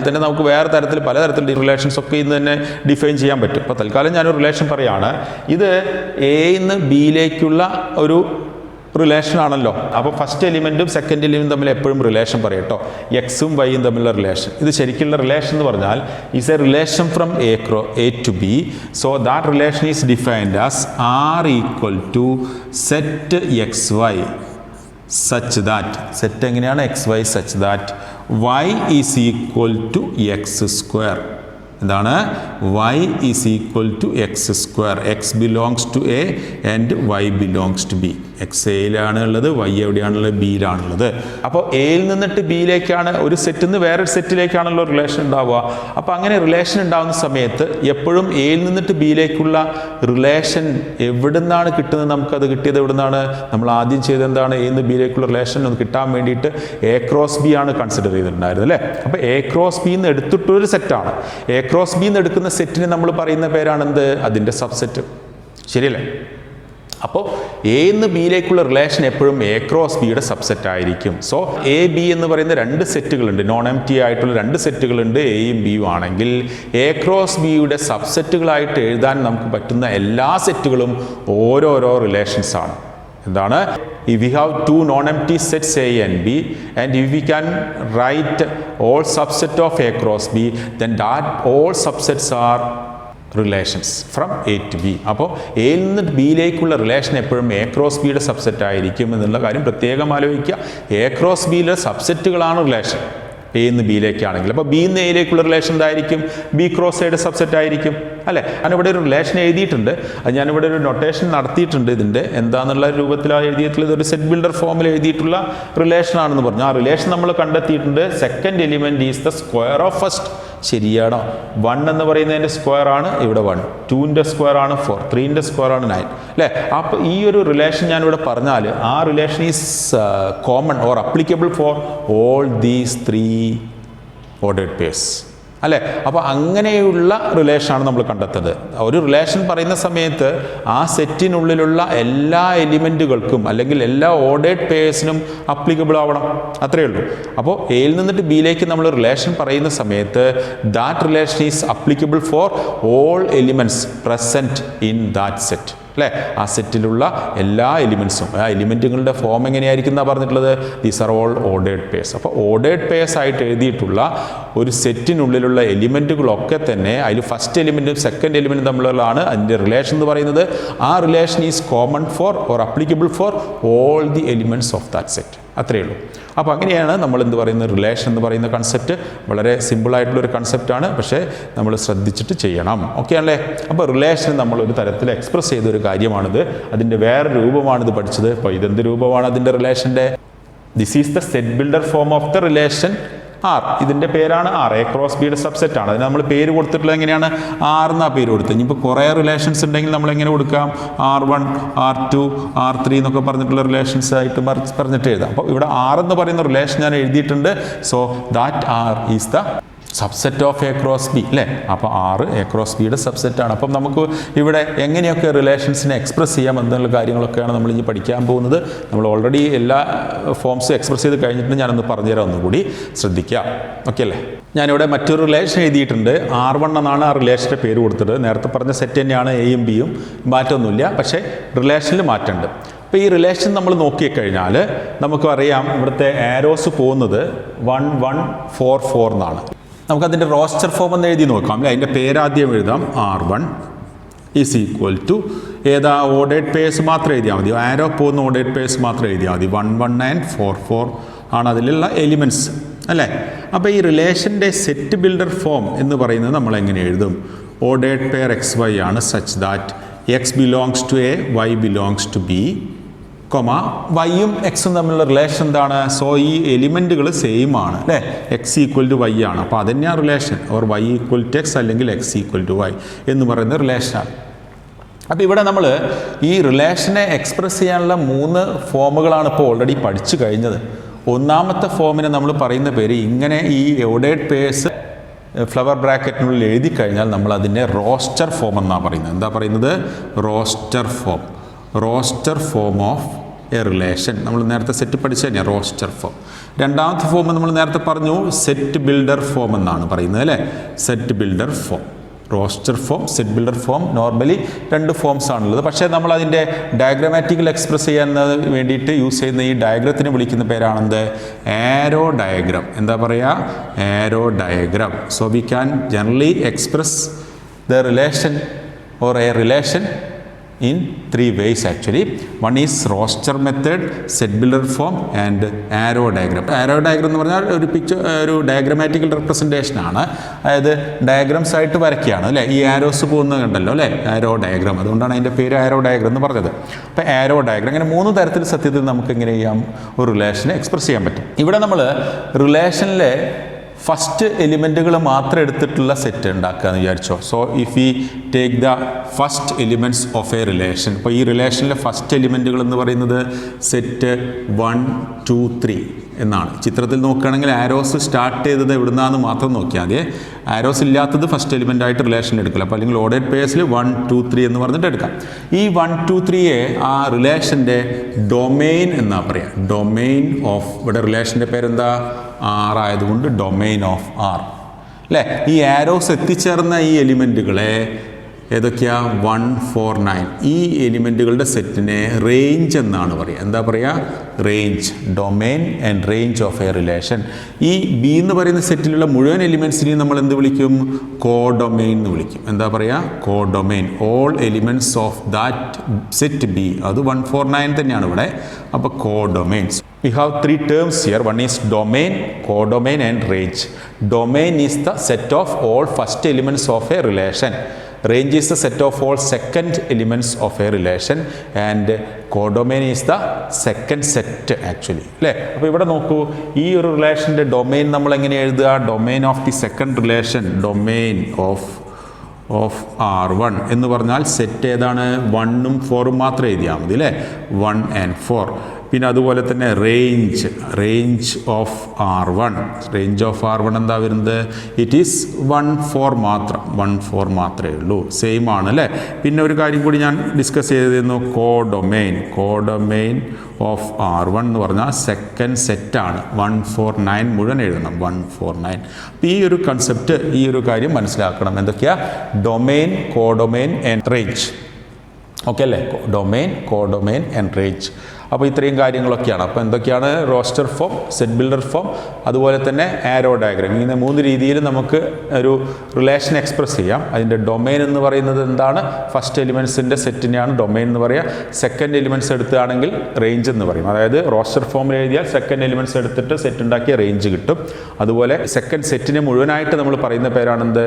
തന്നെ നമുക്ക് വേറെ തരത്തിൽ പലതരത്തിലുള്ള റിലേഷൻസ് ഒക്കെ ഇന്ന് തന്നെ ഡിഫൈൻ ചെയ്യാൻ പറ്റും. അപ്പോൾ തൽക്കാലം ഞാനൊരു റിലേഷൻ പറയുകയാണ്. ഇത് എയിൽ നിന്ന് ബിയിലേക്കുള്ള ഒരു റിലേഷനാണല്ലോ. അപ്പോൾ ഫസ്റ്റ് എലിമെൻറ്റും സെക്കൻഡ് എലിമെൻറ്റും തമ്മിൽ എപ്പോഴും റിലേഷൻ പറയട്ടോ, എക്സും വൈയും തമ്മിലുള്ള റിലേഷൻ. ഇത് ശരിക്കുള്ള റിലേഷൻ എന്ന് പറഞ്ഞാൽ is a relation from A to B. So that relation is defined as R equal to set X Y such that, set എങ്ങനെയാണ്? X Y such that y is equal to X square. എന്താണ്? y is equal to X square. X belongs to A and Y belongs to B. X എയിലാണ് ഉള്ളത്, Y എവിടെയാണുള്ളത്? ബിയിലാണുള്ളത്. അപ്പോൾ എയിൽ നിന്നിട്ട് ബിയിലേക്കാണ് ഒരു സെറ്റിൽ നിന്ന് വേറൊരു സെറ്റിലേക്കാണല്ലോ റിലേഷൻ ഉണ്ടാവുക. അപ്പോൾ അങ്ങനെ റിലേഷൻ ഉണ്ടാകുന്ന സമയത്ത് എപ്പോഴും എയിൽ നിന്നിട്ട് ബിയിലേക്കുള്ള റിലേഷൻ എവിടെ നിന്നാണ് കിട്ടുന്നത്? നമുക്കത് കിട്ടിയത് എവിടെ നിന്നാണ്? നമ്മൾ ആദ്യം ചെയ്തത് എന്താണ്? എയിൽ നിന്ന് ബിയിലേക്കുള്ള റിലേഷൻ ഒന്ന് കിട്ടാൻ വേണ്ടിയിട്ട് എ ക്രോസ് ബി ആണ് കൺസിഡർ ചെയ്തിട്ടുണ്ടായിരുന്നത് അല്ലേ. അപ്പോൾ എ ക്രോസ് ബി എന്ന് എടുത്തിട്ടൊരു സെറ്റാണ്. എ ക്രോസ് ബി എന്ന് എടുക്കുന്ന സെറ്റിന് നമ്മൾ പറയുന്ന പേരാണ് എന്ത്? അതിൻ്റെ സബ്സെറ്റ്, ശരിയല്ലേ? അപ്പോൾ എ നിന്ന് ബിയിലേക്കുള്ള റിലേഷൻ എപ്പോഴും എ ക്രോസ് ബിയുടെ സബ്സെറ്റ് ആയിരിക്കും. സോ എ ബി എന്ന് പറയുന്ന രണ്ട് സെറ്റുകളുണ്ട്, നോൺ എം ടി ആയിട്ടുള്ള രണ്ട് സെറ്റുകളുണ്ട്, എയും ബിയും ആണെങ്കിൽ എ ക്രോസ് ബിയുടെ സബ്സെറ്റുകളായിട്ട് എഴുതാൻ നമുക്ക് പറ്റുന്ന എല്ലാ സെറ്റുകളും ഓരോരോ റിലേഷൻസ് ആണ്. എന്താണ്? if we have two non-empty sets A and B and if we can write all subset of A cross B, then that all subsets are relations from A to B. അപ്പോൾ എയിൽ നിന്ന് ബിയിലേക്കുള്ള relation എപ്പോഴും A cross ബിയുടെ subset ആയിരിക്കും എന്നുള്ള കാര്യം പ്രത്യേകം ആലോചിക്കുക. എ ക്രോസ് ബിയിലെ സബ്സെറ്റുകളാണ് റിലേഷൻ എ നിന്ന് ബിയിലേക്കാണെങ്കിൽ. അപ്പോൾ ബി നിന്ന് എയിലേക്കുള്ള റിലേഷൻ എന്തായിരിക്കും? ബി ക്രോസ് എയുടെ സബ്സെറ്റ് ആയിരിക്കും അല്ലേ. ഞാനിവിടെ ഒരു റിലേഷൻ എഴുതിയിട്ടുണ്ട്, അത് ഞാനിവിടെ ഒരു നൊട്ടേഷൻ നടത്തിയിട്ടുണ്ട്. ഇതിൻ്റെ എന്താണെന്നുള്ള രൂപത്തിലാണ് എഴുതിയിട്ടുള്ളത്, ഇതൊരു സെറ്റ് ബിൽഡർ ഫോമിൽ എഴുതിയിട്ടുള്ള റിലേഷൻ ആണെന്ന് പറഞ്ഞു. ആ റിലേഷൻ നമ്മൾ കണ്ടെത്തിയിട്ടുണ്ട്. Second element is the square of first. ശരിയാണോ? 1 എന്ന് പറയുന്നതിൻ്റെ സ്ക്വയർ ആണ് ഇവിടെ 1, 2ൻ്റെ സ്ക്വയർ ആണ് 4, 3ൻ്റെ സ്ക്വയർ ആണ് 9 അല്ലേ. അപ്പോൾ ഈ ഒരു റിലേഷൻ ഞാനിവിടെ പറഞ്ഞാൽ ആ relation is common or applicable for all these 3 ordered pairs അല്ലേ. അപ്പോൾ അങ്ങനെയുള്ള റിലേഷനാണ് നമ്മൾ കണ്ടെത്തുന്നത്. ഒരു റിലേഷൻ പറയുന്ന സമയത്ത് ആ സെറ്റിനുള്ളിലുള്ള എല്ലാ എലിമെൻറ്റുകൾക്കും അല്ലെങ്കിൽ എല്ലാ ഓർഡേർഡ് പെയർസിനും അപ്ലിക്കബിൾ ആവണം, അത്രയേ ഉള്ളൂ. അപ്പോൾ എയിൽ നിന്നിട്ട് ബിയിലേക്ക് നമ്മൾ റിലേഷൻ പറയുന്ന സമയത്ത് that relation is applicable for all elements present in that set. അല്ലേ? ആ സെറ്റിലുള്ള എല്ലാ എലിമെൻസും, ആ എലിമെൻറ്റുകളുടെ ഫോം എങ്ങനെയായിരിക്കും എന്നാണ് പറഞ്ഞിട്ടുള്ളത്? These are all ordered pairs. അപ്പോൾ ഓർഡേർഡ് പെയർസ് ആയിട്ട് എഴുതിയിട്ടുള്ള ഒരു സെറ്റിനുള്ളിലുള്ള എലിമെൻറ്റുകളൊക്കെ തന്നെ അതിൽ ഫസ്റ്റ് എലിമെൻറ്റും സെക്കൻഡ് എലിമെൻറ്റും തമ്മിലുള്ളതാണ് അതിൻ്റെ റിലേഷൻ എന്ന് പറയുന്നത്. ആ relation is common four or applicable for all the elements of that set. അത്രയേ ഉള്ളൂ. അപ്പോൾ അങ്ങനെയാണ് നമ്മൾ എന്ത് പറയുന്നത്, റിലേഷൻ എന്ന് പറയുന്ന കൺസെപ്റ്റ്. വളരെ സിമ്പിളായിട്ടുള്ളൊരു കൺസെപ്റ്റാണ്, പക്ഷേ നമ്മൾ ശ്രദ്ധിച്ചിട്ട് ചെയ്യണം. ഓക്കെ അല്ലേ? അപ്പോൾ റിലേഷൻ നമ്മളൊരു തരത്തിൽ എക്സ്പ്രസ് ചെയ്തൊരു കാര്യമാണിത്. അതിൻ്റെ വേറെ രൂപമാണിത് പഠിച്ചത്. അപ്പോൾ ഇതെന്ത് രൂപമാണ് അതിൻ്റെ റിലേഷൻ്റെ? This is the set builder form of the relation R. ഇതിൻ്റെ പേരാണ് ആർ. എ ക്രോസ് ബിയുടെ സബ്സെറ്റ് ആണ്. അതിന് നമ്മൾ പേര് കൊടുത്തിട്ടുള്ളത് എങ്ങനെയാണ്? ആർ എന്നാണ് പേര് കൊടുത്തത്. ഇനിയിപ്പോൾ കുറേ റിലേഷൻസ് ഉണ്ടെങ്കിൽ നമ്മൾ എങ്ങനെ കൊടുക്കാം? R1, R2, R3 എന്നൊക്കെ പറഞ്ഞിട്ടുള്ള റിലേഷൻസ് ആയിട്ട് പറഞ്ഞിട്ട് എഴുതാം. അപ്പോൾ ഇവിടെ ആർ എന്ന് പറയുന്ന റിലേഷൻ ഞാൻ എഴുതിയിട്ടുണ്ട്. So that are is the subset of A cross B, അല്ലേ? അപ്പോൾ ആറ് എ ക്രോസ് ബിയുടെ സബ്സെറ്റാണ്. അപ്പം നമുക്ക് ഇവിടെ എങ്ങനെയൊക്കെ റിലേഷൻസിനെ എക്സ്പ്രസ് ചെയ്യാം എന്നുള്ള കാര്യങ്ങളൊക്കെയാണ് നമ്മൾ ഇനി പഠിക്കാൻ പോകുന്നത്. നമ്മൾ ഓൾറെഡി എല്ലാ ഫോംസും എക്സ്പ്രസ് ചെയ്ത് കഴിഞ്ഞിട്ട് ഞാനൊന്ന് പറഞ്ഞുതരാം, ഒന്നുകൂടി ശ്രദ്ധിക്കുക. ഓക്കെ അല്ലേ? ഞാനിവിടെ മറ്റൊരു റിലേഷൻ എഴുതിയിട്ടുണ്ട്. R1 എന്നാണ് ആ റിലേഷൻ്റെ പേര് കൊടുത്തത്. നേരത്തെ പറഞ്ഞ സെറ്റ് തന്നെയാണ് എയും ബിയും, മാറ്റമൊന്നുമില്ല. പക്ഷേ റിലേഷനിൽ മാറ്റമുണ്ട്. അപ്പോൾ ഈ റിലേഷൻ നമ്മൾ നോക്കിക്കഴിഞ്ഞാൽ നമുക്കറിയാം ഇവിടുത്തെ ആരോസ് പോകുന്നത് 1, 1, 4, 4 എന്നാണ്. നമുക്കതിൻ്റെ റോസ്റ്റർ ഫോം എന്ന് എഴുതി നോക്കാം, അല്ലേ? അതിൻ്റെ പേരാദ്യം എഴുതാം. R1 ഈസ് ഈക്വൽ ടു ഏതാ? ഓർഡേർഡ് പേഴ്സ് മാത്രം എഴുതിയാൽ മതി. ആരോ പോകുന്ന ഓർഡേർഡ് പേഴ്സ് മാത്രം എഴുതിയാൽ മതി. 1, 1 and 4, 4 ആണ് അതിലുള്ള എലിമെൻറ്റ്സ്, അല്ലേ? അപ്പോൾ ഈ റിലേഷൻ്റെ സെറ്റ് ബിൽഡർ ഫോം എന്ന് പറയുന്നത് നമ്മൾ എങ്ങനെ എഴുതും? ഓർഡേർഡ് പെയർ XY ആണ് such that X belongs to A, Y belongs to B, വൈയും എക്സും തമ്മിലുള്ള റിലേഷൻ എന്താണ്? സോ ഈ എലിമെൻറ്റുകൾ സെയിം ആണ്, അല്ലേ? എക്സ് ഈക്വൽ ടു വൈ ആണ്. അപ്പോൾ അതന്നെയാണ് relation. Or Y equal to X അല്ലെങ്കിൽ എക്സ് ഈക്വൽ ടു വൈ എന്ന് പറയുന്ന റിലേഷനാണ്. അപ്പോൾ ഇവിടെ നമ്മൾ ഈ റിലേഷനെ എക്സ്പ്രസ് ചെയ്യാനുള്ള 3 ഫോമുകളാണ് ഇപ്പോൾ ഓൾറെഡി പഠിച്ചു കഴിഞ്ഞത്. ഒന്നാമത്തെ ഫോമിനെ നമ്മൾ പറയുന്ന പേര്, ഇങ്ങനെ ഈ ഓർഡേർഡ് പേഴ്സ് ഫ്ലവർ ബ്രാക്കറ്റിനുള്ളിൽ എഴുതി കഴിഞ്ഞാൽ നമ്മൾ അതിനെ റോസ്റ്റർ ഫോം എന്നാണ് പറയുന്നത്. എന്താ പറയുന്നത്? Roster form. Roster form of a relation. നമ്മൾ നേരത്തെ സെറ്റ് പഠിച്ചു കഴിഞ്ഞാൽ റോസ്റ്റർ ഫോം. രണ്ടാമത്തെ ഫോം നമ്മൾ നേരത്തെ പറഞ്ഞു സെറ്റ് ബിൽഡർ ഫോം എന്നാണ് പറയുന്നത്, അല്ലേ? Set builder form, roster form, set builder form. Normally 2 forms ആണുള്ളത്. പക്ഷേ നമ്മൾ അതിൻ്റെ ഡയഗ്രമാറ്റിക്കൽ എക്സ്പ്രസ് ചെയ്യാൻ വേണ്ടിയിട്ട് യൂസ് ചെയ്യുന്ന ഈ ഡയഗ്രത്തിന് വിളിക്കുന്ന പേരാണെന്ത്? ആരോ ഡയഗ്രാം. എന്താ പറയുക? Arrow diagram. So we can generally express the relation or a relation in 3 ways actually. One is roster method, set builder form and arrow diagram. Arrow diagram എന്ന് പറഞ്ഞാൽ ഒരു പിക്ചർ, ഒരു ഡയഗ്രമാറ്റിക്കൽ റെപ്രസെൻറ്റേഷൻ ആണ്. അതായത് ഡയഗ്രാംസ് ആയിട്ട് വരയ്ക്കുകയാണ്, അല്ലേ? ഈ ആരോസ് പോകുന്നത് കണ്ടല്ലോ, അല്ലേ? ആരോ ഡയഗ്രാം. അതുകൊണ്ടാണ് അതിൻ്റെ പേര് ആരോ ഡയഗ്രാം എന്ന് പറഞ്ഞത്. അപ്പോൾ ആരോ ഡയഗ്രാം അങ്ങനെ 3 തരത്തിൽ സത്യത്തിൽ നമുക്ക് എങ്ങനെ ചെയ്യാം? ഒരു റിലേഷനെ എക്സ്പ്രസ് ചെയ്യാൻ പറ്റും. ഇവിടെ നമ്മൾ റിലേഷനിലെ ഫസ്റ്റ് എലിമെൻറ്റുകൾ മാത്രം എടുത്തിട്ടുള്ള സെറ്റ് ഉണ്ടാക്കുക എന്ന് വിചാരിച്ചോ. So if we take the first elements of a relation. ഇപ്പോൾ ഈ റിലേഷനിലെ ഫസ്റ്റ് എലിമെൻറ്റുകൾ എന്ന് പറയുന്നത് സെറ്റ് 1, 2, 3 എന്നാണ്. ചിത്രത്തിൽ നോക്കുകയാണെങ്കിൽ ആരോസ് സ്റ്റാർട്ട് ചെയ്തത് എവിടുന്നാന്ന് മാത്രം നോക്കിയാൽ മതി. ആരോസ് ഇല്ലാത്തത് ഫസ്റ്റ് എലിമെൻ്റ് ആയിട്ട് റിലേഷൻ എടുക്കില്ല. അപ്പോൾ അല്ലെങ്കിൽ ഓർഡേർഡ് പേഴ്സിൽ 1, 2, 3 എന്ന് പറഞ്ഞിട്ട് എടുക്കാം. ഈ 1, 2, 3യെ ആ റിലേഷൻ്റെ ഡൊമെയിൻ എന്നാണ് പറയുക. ഡൊമെയിൻ ഓഫ്, ഇവിടെ റിലേഷൻ്റെ പേരെന്താ? ആർ ആയതുകൊണ്ട് ഡൊമെയിൻ ഓഫ് ആർ, അല്ലേ? ഈ ആരോസ് എത്തിച്ചേർന്ന ഈ എലിമെൻറ്റുകളെ ഏതൊക്കെയാ? 1, 4, 9 ഈ എലിമെൻറ്റുകളുടെ സെറ്റിനെ റേഞ്ച് എന്നാണ് പറയുക. എന്താ പറയുക? Range. Domain and range of a relation. ഈ ബി എന്ന് പറയുന്ന സെറ്റിലുള്ള മുഴുവൻ എലിമെൻറ്റ്സിനെയും നമ്മൾ എന്ത് വിളിക്കും? കോഡൊമെയിൻ എന്ന് വിളിക്കും. എന്താ പറയുക? Codomain. All elements of that set B. അത് 1, 4, 9 തന്നെയാണ് ഇവിടെ. അപ്പോൾ കോഡൊമെയിൻസ്. We have 3 terms here. One is domain, codomain and range. Domain is the set of all first elements of a relation. Range is the set of all second elements of a relation and codomain is the second set actually, അല്ലേ? അപ്പോൾ ഇവിടെ നോക്കൂ, ഈ ഒരു റിലേഷൻ്റെ domain നമ്മൾ എങ്ങനെ എഴുതുക? Domain of the second relation, domain of R1 എന്ന് പറഞ്ഞാൽ സെറ്റ് ഏതാണ്? 1ഉം 4ഉം മാത്രം എഴുതിയാൽ മതി, അല്ലേ? 1 and 4. പിന്നെ അതുപോലെ തന്നെ range of R1. Range of R1 എന്താ വരുന്നത്? ഇറ്റ് ഈസ് 1, 4 മാത്രം. 1, 4 മാത്രമേ ഉള്ളൂ. സെയിം ആണ്, അല്ലേ? പിന്നെ ഒരു കാര്യം കൂടി ഞാൻ ഡിസ്കസ് ചെയ്തിരുന്നു. കോഡൊമെയിൻ ഓഫ് R1 എന്ന് പറഞ്ഞാൽ സെക്കൻഡ് സെറ്റാണ്. 1, 4, 9 മുഴുവൻ എഴുതണം. 1, 4, 9. അപ്പോൾ ഈ ഒരു കൺസെപ്റ്റ്, ഈ ഒരു കാര്യം മനസ്സിലാക്കണം. എന്തൊക്കെയാ? Domain, codomain and range. Okay അല്ലേ? Domain, codomain and range. അപ്പോൾ ഇത്രയും കാര്യങ്ങളൊക്കെയാണ്. അപ്പോൾ എന്തൊക്കെയാണ്? Roster form, set builder form, അതുപോലെ തന്നെ ആരോ ഡയഗ്രാം. ഇങ്ങനെ 3 രീതിയിൽ നമുക്ക് ഒരു റിലേഷൻ എക്സ്പ്രസ് ചെയ്യാം. അതിൻ്റെ ഡൊമെയിൻ എന്ന് പറയുന്നത് എന്താണ്? ഫസ്റ്റ് എലിമെൻസിൻ്റെ സെറ്റിനെയാണ് ഡൊമെയിൻ എന്ന് പറയുക. സെക്കൻഡ് എലിമെൻറ്റ്സ് എടുക്കുകയാണെങ്കിൽ റേഞ്ച് എന്ന് പറയും. അതായത് റോസ്റ്റർ ഫോമിൽ എഴുതിയാൽ സെക്കൻഡ് എലിമെൻറ്റ്സ് എടുത്തിട്ട് സെറ്റ് ഉണ്ടാക്കിയ റേഞ്ച് കിട്ടും. അതുപോലെ സെക്കൻഡ് സെറ്റിനെ മുഴുവനായിട്ട് നമ്മൾ പറയുന്ന പേരാണെന്ത്?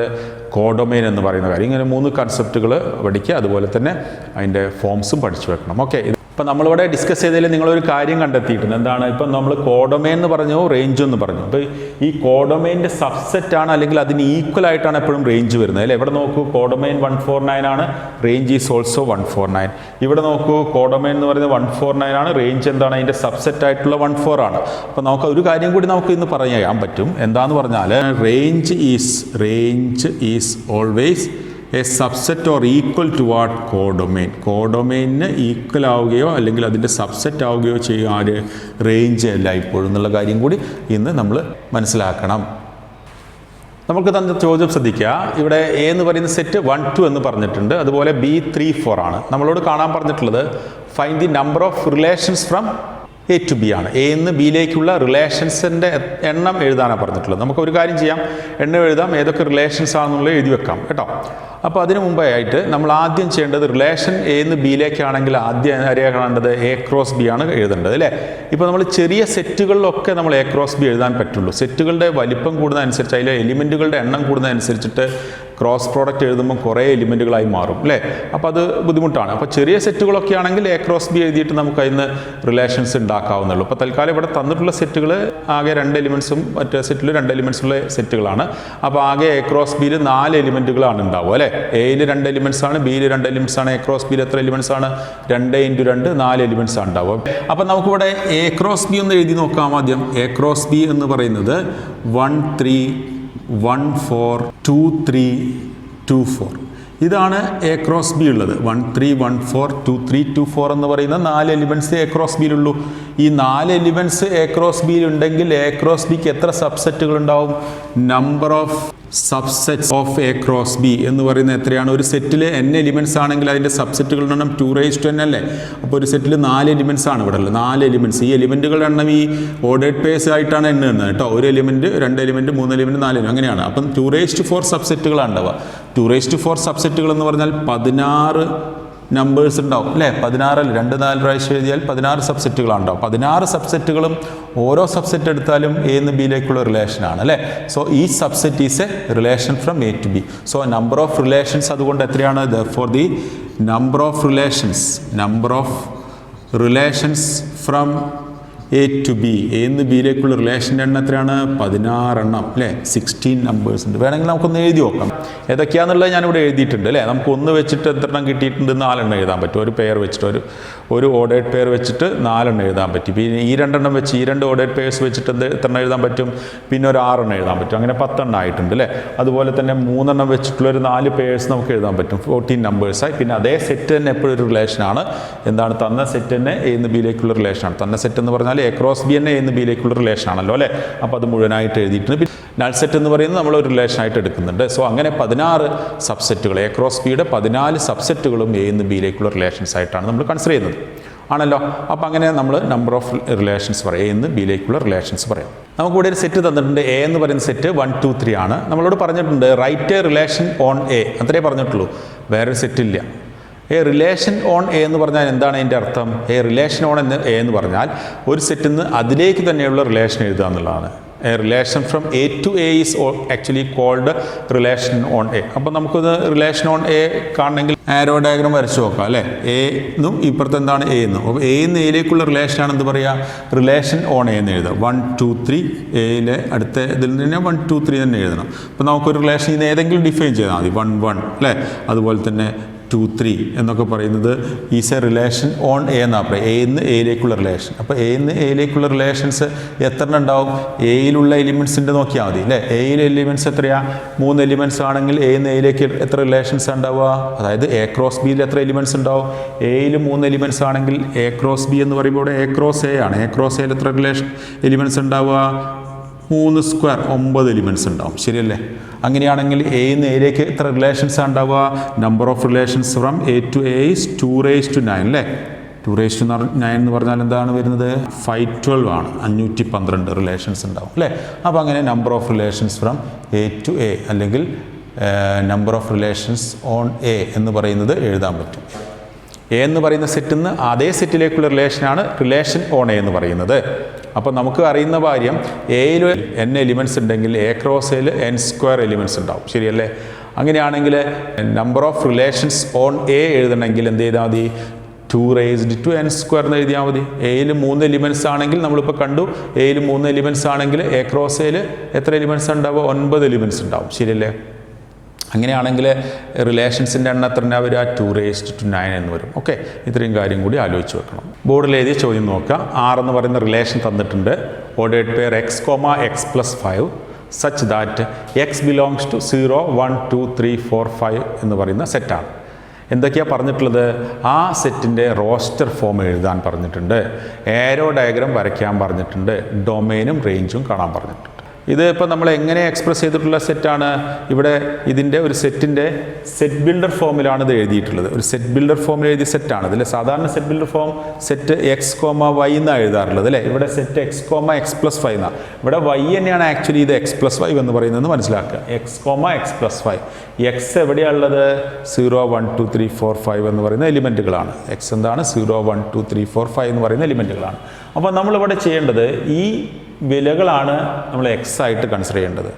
കോഡൊമെയിൻ എന്ന് പറയുന്ന കാര്യം. ഇങ്ങനെ 3 കൺസെപ്റ്റുകൾ പഠിക്കുക. അതുപോലെ തന്നെ അതിൻ്റെ ഫോംസും പഠിച്ചു വെക്കണം. ഓക്കെ. ഇപ്പം നമ്മളിവിടെ ഡിസ്കസ് ചെയ്തതിൽ നിങ്ങളൊരു കാര്യം കണ്ടെത്തിയിട്ടുണ്ട്. എന്താണ്? ഇപ്പം നമ്മൾ കോഡൊമെയിൻ എന്ന് പറഞ്ഞു, റേഞ്ച് എന്ന് പറഞ്ഞു. അപ്പോൾ ഈ കോഡൊമെയിൻ്റെ സബ്സെറ്റാണ്, അല്ലെങ്കിൽ അതിന് ഈക്വൽ ആയിട്ടാണ് എപ്പോഴും റേഞ്ച് വരുന്നത് അല്ലേ? ഇവിടെ നോക്കൂ, കോഡൊമെയിൻ 149 ആണ്, റേഞ്ച് ഈസ് ഓൾസോ 149. ഇവിടെ നോക്കൂ, കോഡൊമെയിൻ എന്ന് പറയുന്നത് 149 ആണ്, റേഞ്ച് എന്താണ്? അതിൻ്റെ സബ്സെറ്റ് ആയിട്ടുള്ള 14 ആണ്. അപ്പോൾ നമുക്ക് ഒരു കാര്യം കൂടി നമുക്ക് ഇന്ന് പറയാൻ പറ്റും. എന്താന്ന് പറഞ്ഞാൽ range is always a subset or equal to what? Codomain. കോഡൊമെയിന് ഈക്വൽ ആവുകയോ അല്ലെങ്കിൽ അതിൻ്റെ സബ്സെറ്റ് ആവുകയോ ചെയ്യും ആര്? റേഞ്ച് അല്ല ഇപ്പോഴും എന്നുള്ള കാര്യം കൂടി ഇന്ന് നമ്മൾ മനസ്സിലാക്കണം. നമുക്ക് തന്ന ചോദ്യം ശ്രദ്ധിക്കുക. ഇവിടെ എ എന്ന് പറയുന്ന സെറ്റ് 1 2 എന്ന് പറഞ്ഞിട്ടുണ്ട്. അതുപോലെ B 3 4 ആണ്. നമ്മളോട് കാണാൻ പറഞ്ഞിട്ടുള്ളത് find the number of relations from A to B ആണ്. എ നിന്ന് ബിയിലേക്കുള്ള റിലേഷൻസിൻ്റെ എണ്ണം എഴുതാനാണ് പറഞ്ഞിട്ടുള്ളത്. നമുക്കൊരു കാര്യം ചെയ്യാം, എണ്ണം എഴുതാം, ഏതൊക്കെ റിലേഷൻസ് ആണെന്നുള്ളത് എഴുതി വെക്കാം കേട്ടോ. അപ്പോൾ അതിന് മുമ്പായിട്ട് നമ്മൾ ആദ്യം ചെയ്യേണ്ടത് റിലേഷൻ എ നിന്ന് ബിയിലേക്കാണെങ്കിൽ ആദ്യം ആരെയാണ് കാണേണ്ടത്? A cross B ആണ് എഴുതേണ്ടത് അല്ലേ? ഇപ്പോൾ നമ്മൾ ചെറിയ സെറ്റുകളിലൊക്കെ നമ്മൾ A cross B എഴുതാൻ പറ്റുള്ളൂ. സെറ്റുകളുടെ വലിപ്പം കൂടുന്നതനുസരിച്ച്, അതിലെ എലിമെൻറ്റുകളുടെ എണ്ണം കൂടുന്നതനുസരിച്ചിട്ട് ക്രോസ് പ്രോഡക്റ്റ് എഴുതുമ്പോൾ കുറേ എലിമെൻറ്റുകളായി മാറും അല്ലേ? അപ്പോൾ അത് ബുദ്ധിമുട്ടാണ്. അപ്പോൾ ചെറിയ സെറ്റുകളൊക്കെ ആണെങ്കിൽ A cross B എഴുതിയിട്ട് നമുക്ക് അതിന് റിലേഷൻസ് ഉണ്ടാക്കാവുന്നുള്ളൂ. അപ്പോൾ തൽക്കാലം ഇവിടെ തന്നിട്ടുള്ള സെറ്റുകൾ ആകെ 2 എലിമെൻറ്റ്സും മറ്റേ സെറ്റിൽ 2 എലിമെൻറ്റ്സുള്ള സെറ്റുകളാണ്. അപ്പോൾ ആകെ A cross B 4 എലിമെൻറ്റുകളാണ് ഉണ്ടാവുക അല്ലേ? എയിൽ 2 എലിമെൻറ്റ്സ് ആണ്, ബിയിൽ 2 എലിമെൻറ്റ്സ് ആണ്. A cross B എത്ര എലിമെൻറ്റ്സ് ആണ്? 2 × 2 4 എലിമെൻറ്റ്സ് ആണ് ഉണ്ടാവുക. അപ്പോൾ നമുക്കിവിടെ A cross B ഒന്ന് എഴുതി നോക്കാം ആദ്യം. A cross B എന്ന് പറയുന്നത് 1 3 1 4 2 3 2 4. ഇതാണ് A cross B ഉള്ളത്. 1 3 1 4 2 3 2 4 എന്ന് പറയുന്ന 4 എലിമെൻറ്റ്സ് A cross B യിലുള്ളൂ. ഈ 4 എലിമെൻറ്റ്സ് A cross B യിൽ ഉണ്ടെങ്കിൽ A cross B ക്ക് എത്ര സബ്സെറ്റുകൾ ഉണ്ടാവും? Number of subsets of A cross B എന്ന് പറയുന്നത് എത്രയാണ്? ഒരു സെറ്റിൽ n എലിമെൻറ്റ്സ് ആണെങ്കിൽ അതിൻ്റെ സബ്സെറ്റുകളുടെ എണ്ണം 2⁻n അല്ലേ? അപ്പോൾ ഒരു സെറ്റിൽ 4 എലിമെൻറ്റ്സ് ആണ് ഇവിടെ ഉള്ളത്. 4 എലിമെൻറ്റ്സ്. ഈ എലിമെൻറ്റുകളുടെ എണ്ണം ഈ ഓർഡേഡ് പേഴ്സ് ആയിട്ടാണ് എണ്ണുന്നത് കേട്ടോ. ഒരു എലിമെൻറ്റ്, 2 എലിമെൻറ്റ്, 3 എലിമെൻറ്റ്, 4 എലിമെൻറ്റ് അങ്ങനെയാണ്. അപ്പം 2⁴ സബ്സെറ്റുകളാണ് ഉണ്ടാവുക. 2⁴ സബ്സെറ്റുകൾ എന്ന് പറഞ്ഞാൽ 16 നമ്പേഴ്സ് ഉണ്ടാവും അല്ലേ? 16 അല്ല, 2 4 പ്രാവശ്യം എഴുതിയാൽ 16 സബ്സെറ്റുകളാണ് ഉണ്ടാവും. 16 സബ്സെറ്റുകളും ഓരോ സബ്സെറ്റ് എടുത്താലും എ നിന്ന് ബിയിലേക്കുള്ള റിലേഷനാണ് അല്ലേ? സോ ഈ subset is a relation from A to B. So number of relations അതുകൊണ്ട് എത്രയാണ്? For the number of relations from A to B, A നിന്ന് ബിയിലേക്കുള്ള റിലേഷൻ്റെ എണ്ണം എത്രയാണ്? 16 എണ്ണം അല്ലേ? 16 നമ്പേഴ്സ് ഉണ്ട്. വേണമെങ്കിൽ നമുക്കൊന്ന് എഴുതി നോക്കാം. ഏതൊക്കെയാണെന്നുള്ളത് ഞാനിവിടെ എഴുതിയിട്ടുണ്ട് അല്ലേ? നമുക്ക് 1 വെച്ചിട്ട് എത്ര എണ്ണം കിട്ടിയിട്ടുണ്ട്? 4 എണ്ണം എഴുതാൻ പറ്റും. ഒരു പെയർ വെച്ചിട്ട്, ഒരു ഓർഡേഡ് പെയർ വെച്ചിട്ട് 4 എണ്ണം എഴുതാൻ പറ്റും. പിന്നെ ഈ 2 എണ്ണം വെച്ച്, ഈ 2 ഓർഡേഡ് പെയർസ് വെച്ചിട്ട് എത്ര എണ്ണം എഴുതാൻ പറ്റും? പിന്നെ ഒരു 6 എണ്ണം എഴുതാൻ പറ്റും. അങ്ങനെ 10 എണ്ണം ആയിട്ടുണ്ട് അല്ലേ? അതുപോലെ തന്നെ 3 എണ്ണം വെച്ചിട്ടുള്ള ഒരു 4 പെയർസ് നമുക്ക് എഴുതാൻ പറ്റും. 14 നമ്പേഴ്സായി. പിന്നെ അതേ സെറ്റ് തന്നെ എപ്പോഴും ഒരു റിലേഷനാണ്. എന്താണ്? തന്ന സെറ്റ് തന്നെ എ നിന്ന് ബിയിലേക്കുള്ള റിലേഷനാണ്. തന്ന സെറ്റ് എന്ന് പറഞ്ഞാൽ A cross B തന്നെ എ നിന്ന് ബിയിലേക്കുള്ള റിലേഷനാണല്ലോ അല്ലേ? അപ്പോൾ അത് മുഴുവനായിട്ട് എഴുതിയിട്ടുണ്ട്. പിന്നെ നൾ സെറ്റ് എന്ന് പറയുന്നത് നമ്മൾ ഒരു റിലേഷനായിട്ട് എടുക്കുന്നുണ്ട്. സോ അങ്ങനെ 16 സബ്സെറ്റുകൾ, A cross B യുടെ 14 സബ്സെറ്റുകളും എ നിന്ന് ബിയിലേക്കുള്ള റിലേഷൻസ് ആയിട്ടാണ് നമ്മൾ കൺസിഡർ ചെയ്യുന്നത് ആണല്ലോ. അപ്പോൾ അങ്ങനെ നമ്മൾ നമ്പർ ഓഫ് റിലേഷൻസ് പറയാം, എ നിന്ന് ബിയിലേക്കുള്ള റിലേഷൻസ് പറയാം. നമുക്കിവിടെ ഒരു സെറ്റ് തന്നിട്ടുണ്ട്. എ എന്ന് പറയുന്ന സെറ്റ് 1 2 3 ആണ്. നമ്മളോട് പറഞ്ഞിട്ടുണ്ട് write a relation on A, അത്രേ പറഞ്ഞിട്ടുള്ളൂ, വേറൊരു സെറ്റില്ല. എ റിലേഷൻ ഓൺ എ എന്ന് പറഞ്ഞാൽ എന്താണ് അതിൻ്റെ അർത്ഥം? എ റിലേഷൻ ഓൺ എ എന്ന് പറഞ്ഞാൽ ഒരു സെറ്റിൽ നിന്ന് അതിലേക്ക് തന്നെയുള്ള റിലേഷൻ എഴുതുക എന്നുള്ളതാണ്. A relation from A to A is actually called relation on A. അപ്പോൾ നമുക്കൊന്ന് റിലേഷൻ ഓൺ എ കാണണമെങ്കിൽ ആരോ ഡയഗ്രാം വരച്ച് നോക്കാം അല്ലേ? എ എന്നും ഇപ്പുറത്ത് എന്താണ് എ എന്നും. അപ്പോൾ എ നിന്ന് എയിലേക്കുള്ള റിലേഷനാണ് എന്ത് പറയുക? റിലേഷൻ ഓൺ എ എന്ന് എഴുതാം. 1 2 3 എയിലെ അടുത്ത ഇതിൽ തന്നെ 1 2 3 തന്നെ എഴുതണം. അപ്പോൾ നമുക്കൊരു റിലേഷൻ ഇത് ഏതെങ്കിലും ഡിഫൈൻ ചെയ്താൽ മതി. 1 1 അല്ലേ? അതുപോലെ തന്നെ 2 3 എന്നൊക്കെ പറയുന്നത് is a relation on A എന്നാണ് പറയുക. എ നിന്ന് എയിലേക്കുള്ള റിലേഷൻ. അപ്പോൾ എ നിന്ന് എയിലേക്കുള്ള റിലേഷൻസ് എത്ര ഉണ്ടാവും? എയിലുള്ള എലിമെൻറ്റ്സിൻ്റെ നോക്കിയാൽ മതി അല്ലേ? എയിലെ എലിമെൻറ്റ്സ് എത്രയാണ്? 3 എലിമെൻറ്റ്സ് ആണെങ്കിൽ എ നിന്ന് എയിലേക്ക് എത്ര റിലേഷൻസ് ഉണ്ടാവുക? അതായത് A cross B യിൽ എത്ര എലിമെൻറ്റ്സ് ഉണ്ടാവും? എയിൽ 3 എലിമെൻറ്റ്സ് ആണെങ്കിൽ A cross B എന്ന് പറയുമ്പോൾ ഇവിടെ A cross A ആണ്. A cross A യിൽ എത്ര എലിമെൻറ്റ്സ് ഉണ്ടാവുക? 3 സ്ക്വയർ 9 എലിമെൻറ്റ്സ് ഉണ്ടാവും. ശരിയല്ലേ? അങ്ങനെയാണെങ്കിൽ എന്ന് എയിലേക്ക് എത്ര റിലേഷൻസ് ഉണ്ടാവുക? Number of relations from A to A is 2⁹9 അല്ലേ? 2⁹9 എന്ന് പറഞ്ഞാൽ എന്താണ് വരുന്നത്? 512 ആണ്. 512 റിലേഷൻസ് ഉണ്ടാവും അല്ലേ? അപ്പോൾ അങ്ങനെ number of relations from A to A അല്ലെങ്കിൽ number of relations on A എന്ന് പറയുന്നത് എഴുതാൻ പറ്റും. എ എന്ന് പറയുന്ന സെറ്റിൽ നിന്ന് അതേ സെറ്റിലേക്കുള്ള റിലേഷനാണ് റിലേഷൻ ഓൺ എ എന്ന് പറയുന്നത്. അപ്പോൾ നമുക്ക് അറിയുന്ന കാര്യം എയിൽ n എലിമെൻറ്റ്സ് ഉണ്ടെങ്കിൽ എ ക്രോസ് എയിൽ n² എലിമെൻറ്റ്സ് ഉണ്ടാവും. ശരിയല്ലേ? അങ്ങനെയാണെങ്കിൽ number of relations on A എഴുതണമെങ്കിൽ എന്ത് ചെയ്താൽ മതി? 2⁻n² എന്ന് എഴുതിയാൽ മതി. എയിൽ 3 എലിമെൻറ്റ്സ് ആണെങ്കിൽ നമ്മളിപ്പോൾ കണ്ടു, എയിൽ 3 എലിമെൻറ്റ്സ് ആണെങ്കിൽ എ ക്രോസ് എയിൽ എത്ര എലിമെൻറ്റ്സ് ഉണ്ടാവുക? 9 എലിമെൻറ്റ്സ് ഉണ്ടാവും. ശരിയല്ലേ? അങ്ങനെയാണെങ്കിൽ റിലേഷൻസിൻ്റെ എണ്ണം എത്ര വരിക? 2⁻9 എന്ന് വരും. ഓക്കെ, ഇത്രയും കാര്യം കൂടി ആലോചിച്ച് വെക്കണം. ബോർഡിൽ എഴുതിയ ചോദ്യം നോക്കുക. R എന്ന് പറയുന്ന റിലേഷൻ തന്നിട്ടുണ്ട്. Ordered pair x, x+5 such that x belongs to 0, 1, 2, 3, 4, 5 എന്ന് പറയുന്ന സെറ്റാണ്. എന്തൊക്കെയാണ് പറഞ്ഞിട്ടുള്ളത്? ആ സെറ്റിൻ്റെ റോസ്റ്റർ ഫോം എഴുതാൻ പറഞ്ഞിട്ടുണ്ട്, ഏരോ ഡയഗ്രാം വരയ്ക്കാൻ പറഞ്ഞിട്ടുണ്ട്, ഡൊമെയിനും റേഞ്ചും കാണാൻ പറഞ്ഞിട്ടുണ്ട്. ഇത് ഇപ്പോൾ നമ്മൾ എങ്ങനെ എക്സ്പ്രസ് ചെയ്തിട്ടുള്ള സെറ്റാണ്? ഇവിടെ ഇതിൻ്റെ ഒരു സെറ്റിൻ്റെ സെറ്റ് ബിൽഡർ ഫോമിലാണ് ഇത് എഴുതിയിട്ടുള്ളത്. ഒരു സെറ്റ് ബിൽഡർ ഫോമിൽ എഴുതിയ സെറ്റാണ്. ഇതിൽ സാധാരണ set builder form set x, y എന്നാണ് എഴുതാറുള്ളത് അല്ലേ? ഇവിടെ സെറ്റ് x, x+5 എന്നാണ്. ഇവിടെ y തന്നെയാണ് ആക്ച്വലി ഇത് x+5 എന്ന് പറയുന്നത് മനസ്സിലാക്കുക. x, x+5. x എവിടെയാണുള്ളത്? 0, 1, 2, 3, 4, 5 എന്ന് പറയുന്ന എലിമെൻറ്റുകളാണ്. x എന്താണ്? 0, 1, 2, 3, 4, 5 എന്ന് പറയുന്ന എലിമെൻറ്റുകളാണ്. അപ്പോൾ നമ്മളിവിടെ ചെയ്യേണ്ടത് ഈ വിലകളാണ് നമ്മൾ x ആയിട്ട് കൺസിഡർ ചെയ്യേണ്ടത്.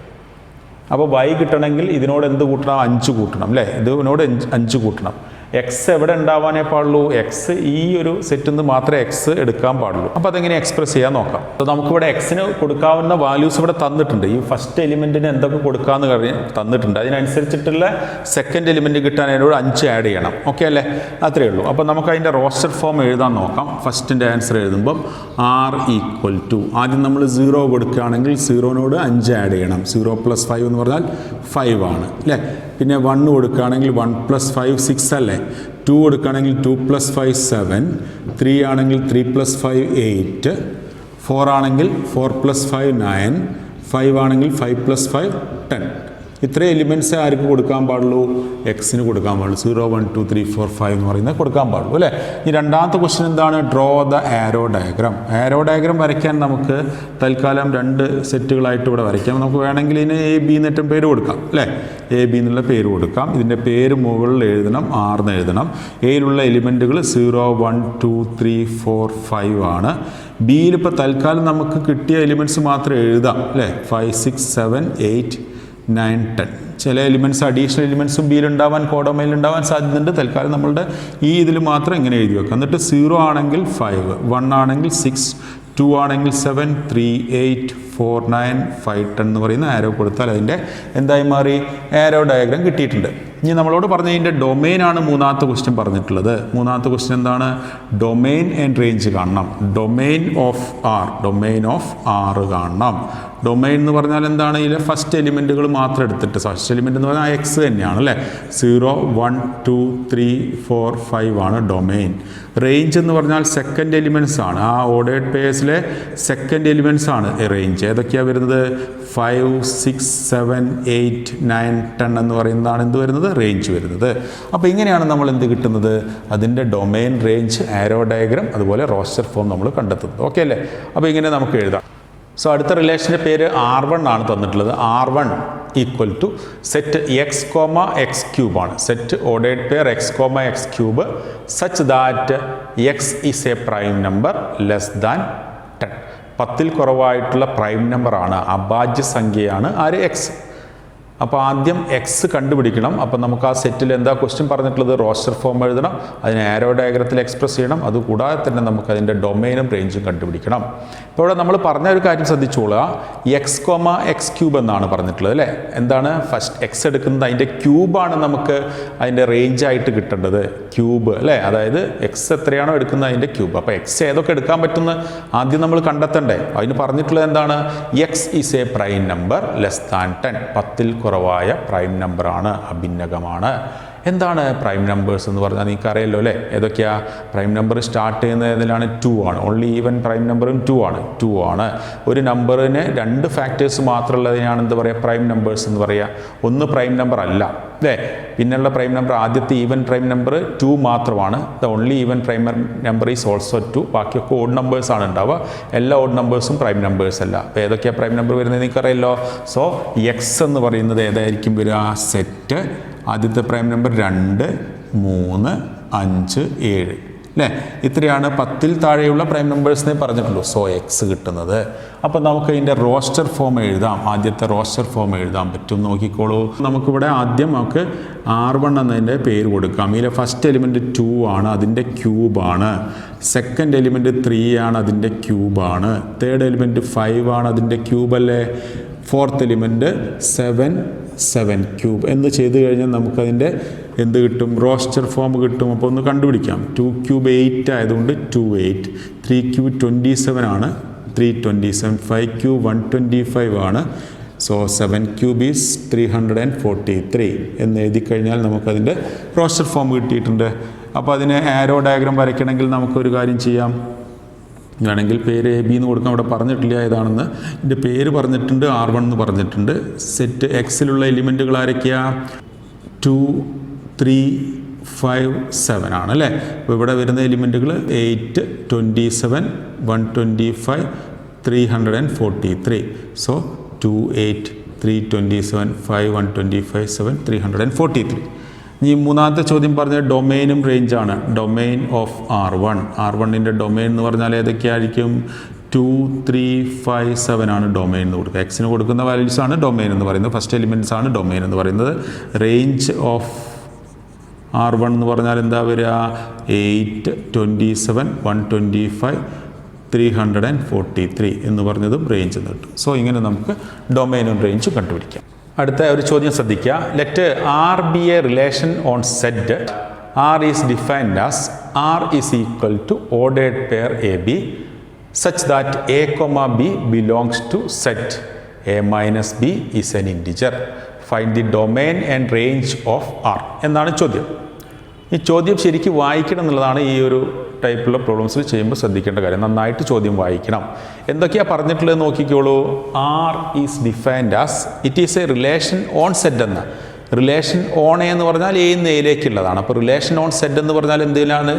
അപ്പോൾ y കിട്ടണമെങ്കിൽ ഇതിനോട് എന്ത് കൂട്ടണം? 5 കൂട്ടണം അല്ലേ? ഇതിനോട് 5 കൂട്ടണം. എക്സ് എവിടെ ഉണ്ടാവാനേ പാടുള്ളൂ? എക്സ് ഈ ഒരു സെറ്റിൽ നിന്ന് മാത്രമേ എക്സ് എടുക്കാൻ പാടുള്ളൂ. അപ്പോൾ അതെങ്ങനെ എക്സ്പ്രസ് ചെയ്യാൻ നോക്കാം. അപ്പോൾ നമുക്കിവിടെ എക്സിന് കൊടുക്കാവുന്ന വാല്യൂസ് ഇവിടെ തന്നിട്ടുണ്ട്. ഈ ഫസ്റ്റ് എലിമെൻറ്റിന് എന്തൊക്കെ കൊടുക്കാമെന്ന് തന്നിട്ടുണ്ട്. അതിനനുസരിച്ചിട്ടുള്ള സെക്കൻഡ് എലിമെൻറ്റ് കിട്ടാൻ അതിനോട് 5 ആഡ് ചെയ്യണം. ഓക്കെ അല്ലേ? അത്രയേ ഉള്ളൂ. അപ്പോൾ നമുക്ക് അതിൻ്റെ റോസ്റ്റർ ഫോം എഴുതാൻ നോക്കാം. ഫസ്റ്റിൻ്റെ ആൻസർ എഴുതുമ്പം R = ആദ്യം നമ്മൾ 0 കൊടുക്കുകയാണെങ്കിൽ 0നോട് 5 ആഡ് ചെയ്യണം. 0 + 5 എന്ന് പറഞ്ഞാൽ 5 ആണ് അല്ലേ? പിന്നെ 1 കൊടുക്കുകയാണെങ്കിൽ 1 + 5 6 അല്ലേ? 2 കൊടുക്കുകയാണെങ്കിൽ 2 + 5 7, 3 ആണെങ്കിൽ 3 + 5 8, 4 ആണെങ്കിൽ 4 + 5 9, 5 ആണെങ്കിൽ 5 + 5 10. ഇത്രയും എലിമെൻറ്റ്സ് ആർക്ക് കൊടുക്കാൻ പാടുള്ളൂ? എക്സിന് കൊടുക്കാൻ പാടുള്ളൂ. 0, 1, 2, 3, 4, 5 എന്ന് പറയുന്നത് കൊടുക്കാൻ പാടുള്ളൂ അല്ലേ? ഈ രണ്ടാമത്തെ ക്വസ്റ്റ്യൻ എന്താണ്? Draw the arrow diagram. Arrow diagram വരയ്ക്കാൻ നമുക്ക് തൽക്കാലം 2 സെറ്റുകളായിട്ട് ഇവിടെ വരയ്ക്കാം. നമുക്ക് വേണമെങ്കിൽ ഇതിന് A, B എന്നിട്ടും പേര് കൊടുക്കാം അല്ലേ? A, B എന്നുള്ള പേര് കൊടുക്കാം. ഇതിൻ്റെ പേര് മുകളിൽ എഴുതണം, R എന്ന് എഴുതണം. എയിലുള്ള എലിമെൻറ്റുകൾ 0, 1, 2, 3, 4, 5 ആണ്. ബിയിൽ ഇപ്പോൾ തൽക്കാലം നമുക്ക് കിട്ടിയ എലിമെൻറ്റ്സ് മാത്രം എഴുതാം അല്ലേ? 5, 6, 7, 8, 9, 10. ചില എലിമെൻറ്റ്സ് അഡീഷണൽ എലിമെൻറ്റ്സും ബിയിലുണ്ടാവാൻ കോഡോമയിലുണ്ടാവാൻ സാധ്യതയുണ്ട്. തൽക്കാലം നമ്മളുടെ ഈ ഇതിൽ മാത്രം ഇങ്ങനെ എഴുതി വെക്കാം. എന്നിട്ട് 0 ആണെങ്കിൽ 5, 1 ആണെങ്കിൽ 6, 2 ആണെങ്കിൽ 7, 3, 8, 4, 9, 5, 10 എന്ന് പറയുന്ന ആരോ കൊടുത്താൽ അതിൻ്റെ എന്തായി മാറി? ആരോ ഡയഗ്രാം കിട്ടിയിട്ടുണ്ട്. ഇനി നമ്മളോട് പറഞ്ഞ ഇതിൻ്റെ ഡൊമെയിനാണ് മൂന്നാമത്തെ ക്വസ്റ്റ്യൻ പറഞ്ഞിട്ടുള്ളത്. മൂന്നാമത്തെ ക്വസ്റ്റ്യൻ എന്താണ്? ഡൊമെയിൻ ആൻഡ് റേഞ്ച് കാണണം. ഡൊമെയിൻ ഓഫ് ആർ കാണണം. ഡൊമെയിൻ എന്ന് പറഞ്ഞാൽ എന്താണ്? ഇതിലെ ഫസ്റ്റ് എലിമെൻറ്റുകൾ മാത്രം എടുത്തിട്ട്, ഫസ്റ്റ് എലിമെൻറ്റ് എന്ന് പറഞ്ഞാൽ എക്സ് തന്നെയാണ് അല്ലേ? 0, 1, 2, 3, 4, 5 ആണ് ഡൊമെയിൻ. റേഞ്ച് എന്ന് പറഞ്ഞാൽ സെക്കൻഡ് എലിമെൻറ്റ്സ് ആണ്. ആ ഓർഡേർഡ് പേഴ്സിലെ സെക്കൻഡ് എലിമെൻറ്റ്സ് ആണ് റേഞ്ച്. ഏതൊക്കെയാണ് വരുന്നത്? 5, 6, 7, 8, 9, 10 എന്ന് പറയുന്നതാണ് എന്ത് വരുന്നത്? റേഞ്ച് വരുന്നത്. അപ്പോൾ ഇങ്ങനെയാണ് നമ്മൾ എന്ത് കിട്ടുന്നത്? അതിൻ്റെ ഡൊമെയിൻ, റേഞ്ച്, ആരോ ഡയഗ്രാം, അതുപോലെ റോസ്റ്റർ ഫോം നമ്മൾ കണ്ടെത്തുന്നത്. ഓക്കെ അല്ലേ? അപ്പോൾ ഇങ്ങനെ നമുക്ക് എഴുതാം. സോ അടുത്ത റിലേഷൻ്റെ പേര് R1 ആണ് തന്നിട്ടുള്ളത്. R1 = സെറ്റ് x, x³ ആണ്. Set ordered pair x, x³ such that x is a prime number less than 10. 10ൽ കുറവായിട്ടുള്ള പ്രൈം നമ്പറാണ്, അഭാജ്യ സംഖ്യയാണ് ആര്? എക്സ്. അപ്പോൾ ആദ്യം എക്സ് കണ്ടുപിടിക്കണം. അപ്പോൾ നമുക്ക് ആ സെറ്റിൽ എന്താ ക്വസ്റ്റ്യൻ പറഞ്ഞിട്ടുള്ളത്? റോസ്റ്റർ ഫോം എഴുതണം, അതിനെ ആരോ ഡയഗ്രത്തിൽ എക്സ്പ്രസ് ചെയ്യണം. അതുകൂടാതെ തന്നെ നമുക്ക് അതിൻ്റെ ഡൊമെയിനും റേഞ്ചും കണ്ടുപിടിക്കണം. ഇപ്പോൾ ഇവിടെ നമ്മൾ പറഞ്ഞ ഒരു കാര്യം ശ്രദ്ധിച്ചോളുക. x, x³ എന്നാണ് പറഞ്ഞിട്ടുള്ളത് അല്ലേ? എന്താണ്? ഫസ്റ്റ് എക്സ് എടുക്കുന്നത് അതിൻ്റെ ക്യൂബാണ് നമുക്ക് അതിൻ്റെ റേഞ്ചായിട്ട് കിട്ടേണ്ടത്. ക്യൂബ് അല്ലേ? അതായത് എക്സ് എത്രയാണോ എടുക്കുന്നത് അതിൻ്റെ ക്യൂബ്. അപ്പോൾ എക്സ് ഏതൊക്കെ എടുക്കാൻ പറ്റുമെന്ന് ആദ്യം നമ്മൾ കണ്ടെത്തണ്ടേ? അതിന് പറഞ്ഞിട്ടുള്ളത് എന്താണ്? x is a prime number less than 10. 10ൽ കുറവായ പ്രൈം നമ്പറാണ്, അഭിന്നകമാണ്. എന്താണ് പ്രൈം നമ്പേഴ്സ് എന്ന് പറഞ്ഞാൽ നിങ്ങൾക്ക് അറിയാമല്ലോ അല്ലേ? ഏതൊക്കെയാ പ്രൈം നമ്പർ സ്റ്റാർട്ട് ചെയ്യുന്നത് ഏതിലാണ്? 2 ആണ്. ഓൺലി ഈവൻ പ്രൈം നമ്പറും 2 ആണ്. 2 ആണ്. ഒരു നമ്പറിന് 2 ഫാക്ടേഴ്സ് മാത്രമുള്ളതിനാണ് എന്ത് പറയുക? പ്രൈം നമ്പേഴ്സ് എന്ന് പറയുക. ഒന്ന് പ്രൈം നമ്പർ അല്ല അല്ലേ? പിന്നെയുള്ള പ്രൈം നമ്പർ ആദ്യത്തെ ഈവൻ പ്രൈം നമ്പർ 2 മാത്രമാണ്. The only even prime number is also 2. ബാക്കിയൊക്കെ ഓഡ് നമ്പേഴ്സ് ആണ് ഉണ്ടാവുക. എല്ലാ ഓഡ് നമ്പേഴ്സും പ്രൈം നമ്പേഴ്സ് അല്ല. അപ്പോൾ ഏതൊക്കെയാണ് പ്രൈം നമ്പർ വരുന്നത് നിങ്ങൾക്കറിയാമല്ലോ. സോ എക്സ് എന്ന് പറയുന്നത് ഏതായിരിക്കും വരിക? സെറ്റ്. ആദ്യത്തെ പ്രൈം നമ്പർ 2, 3, 5, 7 അല്ലേ? ഇത്രയാണ് 10ൽ താഴെയുള്ള പ്രൈം നമ്പേഴ്സിനെ പറഞ്ഞിട്ടുള്ളൂ. സോ എക്സ് കിട്ടുന്നത്. അപ്പോൾ നമുക്ക് ഇതിൻ്റെ റോസ്റ്റർ ഫോം എഴുതാം. ആദ്യത്തെ റോസ്റ്റർ ഫോം എഴുതാൻ പറ്റും. നോക്കിക്കോളൂ. നമുക്കിവിടെ ആദ്യം നമുക്ക് R1 എന്നതിൻ്റെ പേര് കൊടുക്കാം. ഇതിലെ ഫസ്റ്റ് എലിമെൻറ്റ് 2 ആണ്, അതിൻ്റെ ക്യൂബാണ്. സെക്കൻഡ് എലിമെൻറ്റ് 3 ആണ്, അതിൻ്റെ ക്യൂബാണ്. തേർഡ് എലിമെൻറ്റ് 5 ആണ്, അതിൻ്റെ ക്യൂബല്ലേ. ഫോർത്ത് എലിമെൻറ്റ് 7 ക്യൂബ് എന്ന് ചെയ്ത് കഴിഞ്ഞാൽ നമുക്കതിൻ്റെ എന്ത് കിട്ടും? റോസ്റ്റർ ഫോം കിട്ടും. അപ്പോൾ ഒന്ന് കണ്ടുപിടിക്കാം. 2 ക്യൂബ് 8 ആയതുകൊണ്ട് 2 8. 3 ക്യൂബ് 27 ആണ്, 327. 5 ക്യൂബ് 125 ആണ്. സോ 7 ക്യൂബ് ഈസ് 343 എന്ന് എഴുതി കഴിഞ്ഞാൽ നമുക്കതിൻ്റെ റോസ്റ്റർ ഫോം കിട്ടിയിട്ടുണ്ട്. അപ്പോൾ അതിന് ആരോ ഡയഗ്രാം വരയ്ക്കണമെങ്കിൽ നമുക്കൊരു കാര്യം ചെയ്യാം. വേണമെങ്കിൽ പേര് എ ബി എന്ന് കൊടുക്കാം. അവിടെ പറഞ്ഞിട്ടില്ല ഏതാണെന്ന്. ഇതിൻ്റെ പേര് പറഞ്ഞിട്ടുണ്ട്, R1 എന്ന് പറഞ്ഞിട്ടുണ്ട്. സെറ്റ് എക്സിലുള്ള എലിമെൻറ്റുകൾ ആരൊക്കെയാണ്? 2, 3, 5, 7 ആണ് അല്ലേ? അപ്പോൾ ഇവിടെ വരുന്ന എലിമെൻറ്റുകൾ 8, 27, 125, 343. സോ 2, 8, 327, 5, 125, 7, 343. ഈ മൂന്നാമത്തെ ചോദ്യം പറഞ്ഞത് ഡൊമെയിനും റേഞ്ചാണ്. Domain of R1. R1ൻ്റെ ഡൊമെയിൻ എന്ന് പറഞ്ഞാൽ ഏതൊക്കെയായിരിക്കും? 2, 3, 5, 7 ആണ് ഡൊമെയിൻ എന്ന് കൊടുക്കുക. എക്സിന് കൊടുക്കുന്ന വാല്യൂസ് ആണ് ഡൊമെയിൻ എന്ന് പറയുന്നത്. ഫസ്റ്റ് എലിമെൻറ്റ്സ് ആണ് ഡൊമെയിൻ എന്ന് പറയുന്നത്. റേഞ്ച് ഓഫ് R1 എന്ന് പറഞ്ഞാൽ എന്താ വരിക? 8, 27, 125, 343 എന്ന് പറഞ്ഞതും റേഞ്ച് എന്ന് കിട്ടും. സോ ഇങ്ങനെ നമുക്ക് ഡൊമെയിനും റേഞ്ചും കണ്ടുപിടിക്കാം. അടുത്ത ഒരു ചോദ്യം ശ്രദ്ധിക്കുക. Let R be a relation on Z. R is defined as R is equal to ordered pair AB such that A, B belongs to Z. A minus B is an integer. Find the domain and range of R എന്നാണ് ചോദ്യം. ഈ ചോദ്യം ശരിക്കും വായിക്കണം എന്നുള്ളതാണ് ഈ ഒരു ടൈപ്പുള്ള പ്രോബ്ലംസിൽ ചെയ്യുമ്പോൾ ശ്രദ്ധിക്കേണ്ട കാര്യം. നന്നായിട്ട് ചോദ്യം വായിക്കണം. എന്തൊക്കെയാണ് പറഞ്ഞിട്ടുള്ളത് നോക്കിക്കോളൂ. R is defined as it is a relation on Z എന്ന. റിലേഷൻ ഓൺ എന്ന് പറഞ്ഞാൽ എ നിന്ന് എയിലേക്കുള്ളതാണ്. അപ്പോൾ റിലേഷൻ ഓൺ സെഡ് എന്ന് പറഞ്ഞാൽ എന്തിലേക്കാണ്?